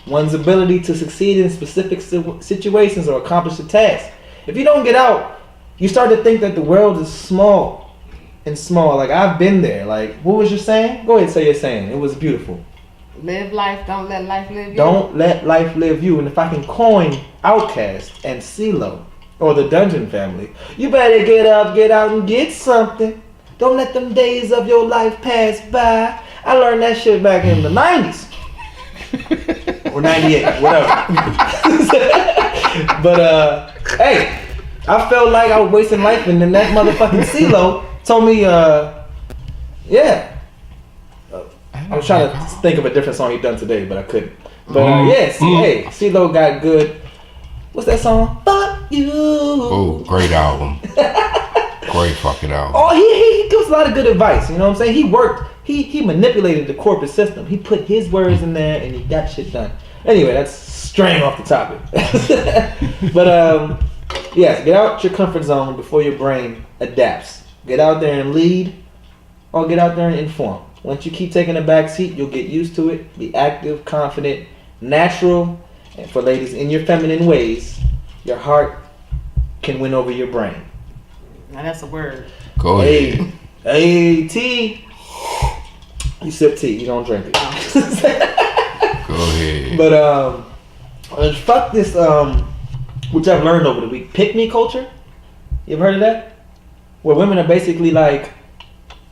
One's ability to succeed in specific situations or accomplish a task. If you don't get out, you start to think that the world is small and small. Like, I've been there. Like, what was your saying? Go ahead and say your saying. It was beautiful. Live life, don't let life live you. Don't let life live you. And if I can coin Outkast and CeeLo, or the Dungeon Family, you better get up, get out, and get something. Don't let them days of your life pass by. I learned that shit back in the 90s. Or 98, whatever. But, hey, I felt like I was wasting life, and then that motherfucking CeeLo told me, yeah. I was trying to think of a different song he done today, but I couldn't. But, hey, CeeLo got good. What's that song? Fuck you. Oh, great album. Great fucking album. Oh, he gives a lot of good advice. You know what I'm saying? He worked. He manipulated the corporate system. He put his words in there, and he got shit done. Anyway, that's straying off the topic. But yes, get out your comfort zone before your brain adapts. Get out there and lead, or get out there and inform. Once you keep taking a back seat, you'll get used to it. Be active, confident, natural. And for ladies, in your feminine ways, your heart can win over your brain. Now that's a word. Go ahead. Hey, tea. You sip tea, you don't drink it. Go ahead. But fuck this, which I've learned over the week, pick me culture. You ever heard of that? Where women are basically like,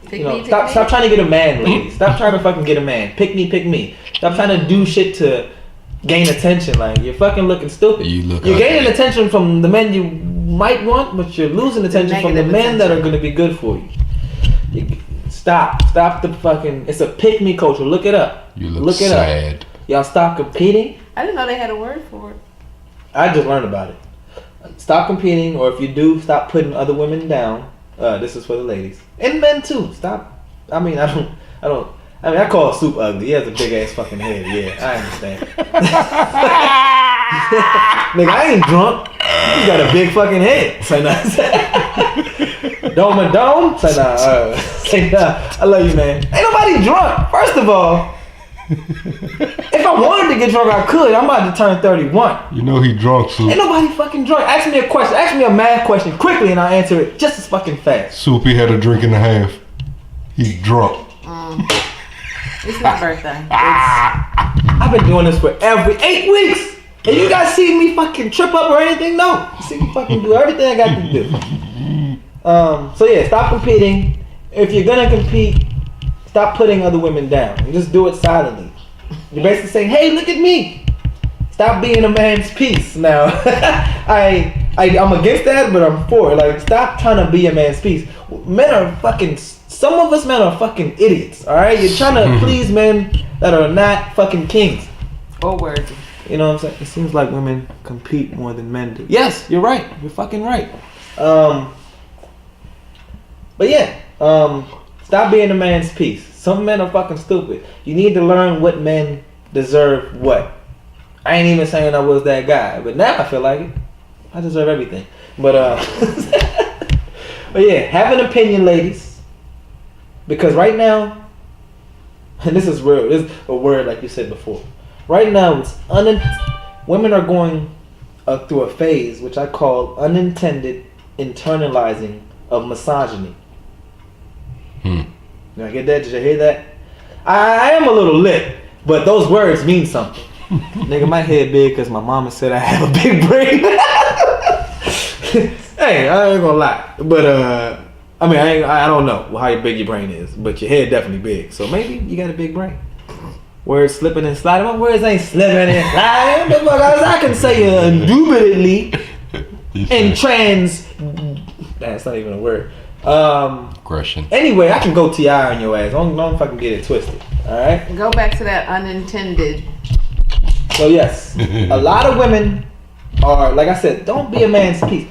Pick You know, me, stop trying to get a man, ladies. Stop trying to fucking get a man. Pick me. Stop trying to do shit to gain attention. Like, you're fucking looking stupid. You're gaining attention from the men you might want, but you're losing attention from the men that are gonna be good for you. Stop the fucking. It's a pick me culture. Look it up. You look sad. Up. Y'all stop competing. I didn't know they had a word for it. I just learned about it. Stop competing, or if you do, stop putting other women down. This is for the ladies and men too. Stop. I mean, I call Soup ugly. He has a big ass fucking head. Yeah, I understand. Nigga, I ain't drunk. He got a big fucking head. Say nah. Dome. Say nah. Say nah. I love you, man. Ain't nobody drunk. First of all, if I wanted to get drunk, I could. I'm about to turn 31. You know he drunk, Soup. Ain't nobody fucking drunk. Ask me a question. Ask me a math question quickly, and I'll answer it just as fucking fast. Soup, he had a drink and a half. He's drunk. It's my birthday. I've been doing this for every 8 weeks. And you guys see me fucking trip up or anything? No. You see me fucking do everything I got to do. So yeah, stop competing. If you're gonna compete, stop putting other women down. And just do it silently. You're basically saying, hey, look at me. Stop being a man's piece. Now, I'm against that, but I'm for it. Like, stop trying to be a man's piece. Men are fucking... Some of us men are fucking idiots, alright? You're trying to please men that are not fucking kings. Or worthy. You know what I'm saying? It seems like women compete more than men do. Yes, you're right. You're fucking right. But yeah, stop being a man's piece. Some men are fucking stupid. You need to learn what men deserve what. I ain't even saying I was that guy, but now I feel like it. I deserve everything. But but yeah, have an opinion, ladies. Because right now, and this is real, this is a word like you said before. Right now, it's women are going through a phase which I call unintended internalizing of misogyny. Did I get that? Did you hear that? I am a little lit, but those words mean something. Nigga, my head big because my mama said I have a big brain. Hey, I ain't gonna lie, but I mean, I don't know how big your brain is, but your head definitely big. So maybe you got a big brain. Words slipping and sliding. My words ain't slipping and sliding. I can say indubitably and trans. That's not even a word. Aggression. Anyway, I can go T.I. on your ass. Don't fucking get it twisted. All right. Go back to that unintended. So yes, a lot of women are, like I said, don't be a man's piece.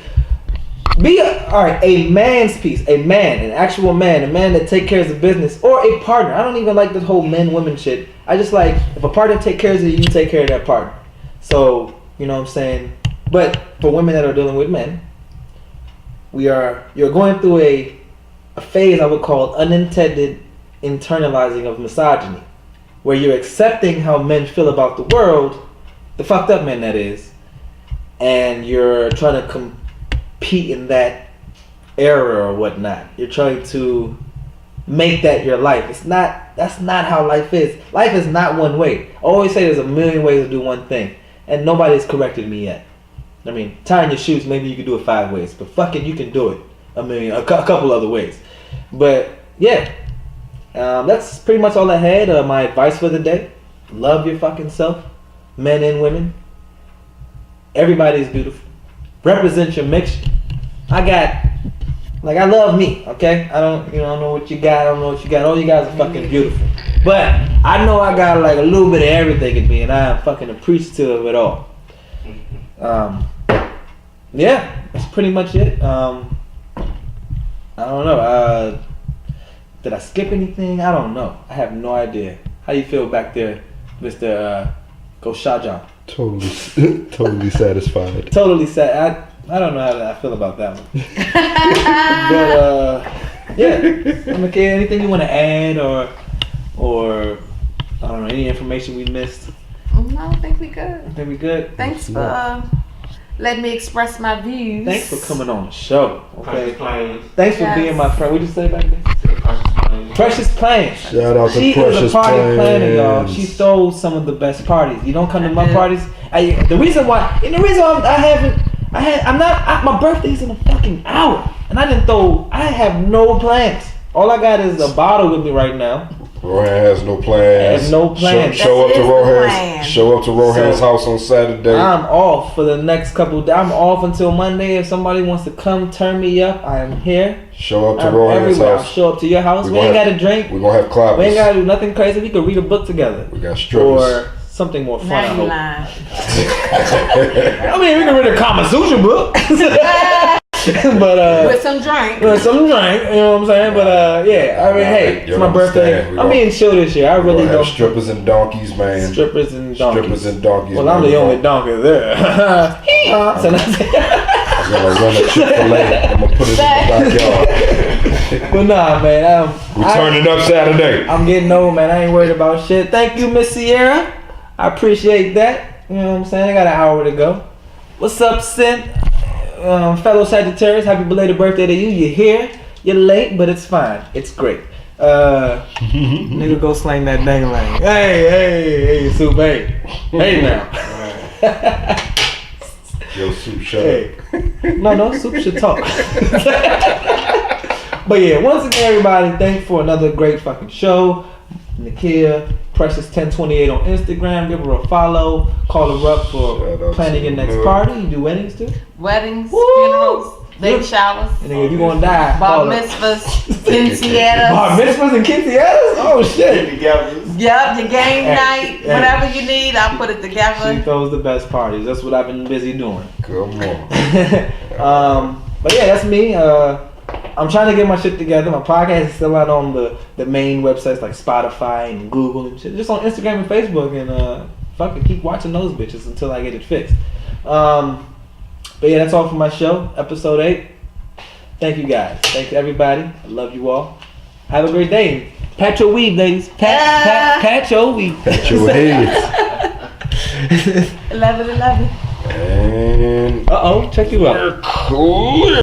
Be a man's piece, a man, an actual man, a man that take care of the business, or a partner. I don't even like this whole men-women shit. I just like, if a partner take care of you, you take care of that partner. So, you know what I'm saying? But for women that are dealing with men, you're going through a phase I would call unintended internalizing of misogyny, where you're accepting how men feel about the world, the fucked up men that is, and you're trying to compete in that era or whatnot. You're trying to make that your life. That's not how life is. Life is not one way. I always say there's a million ways to do one thing, and nobody's corrected me yet. I mean, tying your shoes, maybe you can do it 5 ways, but fucking you can do it a couple other ways. But yeah, that's pretty much all I had. My advice for the day: love your fucking self, men and women. Everybody is beautiful. Represent your mixture. I love me, okay? I don't know what you got. I don't know what you got. All you guys are fucking beautiful. But I know I got like a little bit of everything in me, and I am fucking appreciative of it all. Yeah, that's pretty much it. I don't know. Did I skip anything? I don't know. I have no idea. How you feel back there, Mr. Goshajan? Totally satisfied. Totally sad. I don't know how I feel about that one. But yeah, okay. Anything you want to add or I don't know, any information we missed? No, I think we good. I think we good. Thanks for letting me express my views. Thanks for coming on the show. Okay. Thanks for being my friend. What'd you say back there? Precious Plans. Shout out to She Precious is a party Plans. planner, y'all. She stole some of the best parties. You don't come to my parties. The reason why my birthday's in a fucking hour, and I have no plans. All I got is a bottle with me right now. Rohan has no plans. Has no plans. Show up to That is the Rohan's. plan. Show up to Rohan's house on Saturday. I'm off for the next couple days. I'm off until Monday. If somebody wants to come turn me up, I am here. Show up to I'm Rohan's everywhere. I'll house. show up to your house. We We ain't gonna got to drink. We're gonna have clappers. We ain't got to do nothing crazy. We could read a book together. We got strippers. Or something more fun. I Now you hope. lying. I mean, we can read a Kama Sutra book. But With some drink. some drink, you know what I'm saying? But yeah, I mean, hey, it's my birthday. I'm being chill this year. I really have don't. strippers and donkeys, man. Strippers and donkeys. Strippers and donkeys. Well, I'm the only donkey there. So that's I'm gonna run a Chick-fil-A. I'm gonna put it in the backyard. But nah, man. We turning up Saturday. I'm getting old, man. I ain't worried about shit. Thank you, Miss Sierra. I appreciate that. You know what I'm saying? I got an hour to go. What's up, Sin? Fellow Sagittarius, happy belated birthday to you. You're here. You're late, but it's fine. It's great. Nigga, go slang that dang-a-lang. Hey, Soup, hey. Hey now. Yo, Soup, shut up. No, Soup should talk. But yeah, once again, everybody, thanks for another great fucking show. Nakia, Precious1028 on Instagram. Give her a follow. Call her up for planning your next party. You do weddings too? Weddings, Woo! funerals, baby showers, And then if you're gonna die, bar call her. mitzvahs, quinceañeras. Bar mitzvahs and quinceañeras? Oh shit. Together. Yep, your game Hey, night, hey. whatever you need, I'll put it She together. throws the best parties. That's what I've been busy doing. Come on. But yeah, that's me. I'm trying to get my shit together. My podcast is still out on the main websites like Spotify and Google and shit. Just on Instagram and Facebook, and fucking keep watching those bitches until I get it fixed. But yeah, that's all for my show, episode 8. Thank you guys. Thank you everybody. I love you all. Have a great day. Pat your weave, ladies. Pat your weave. Pat your heads. 11. And Check you out. cool.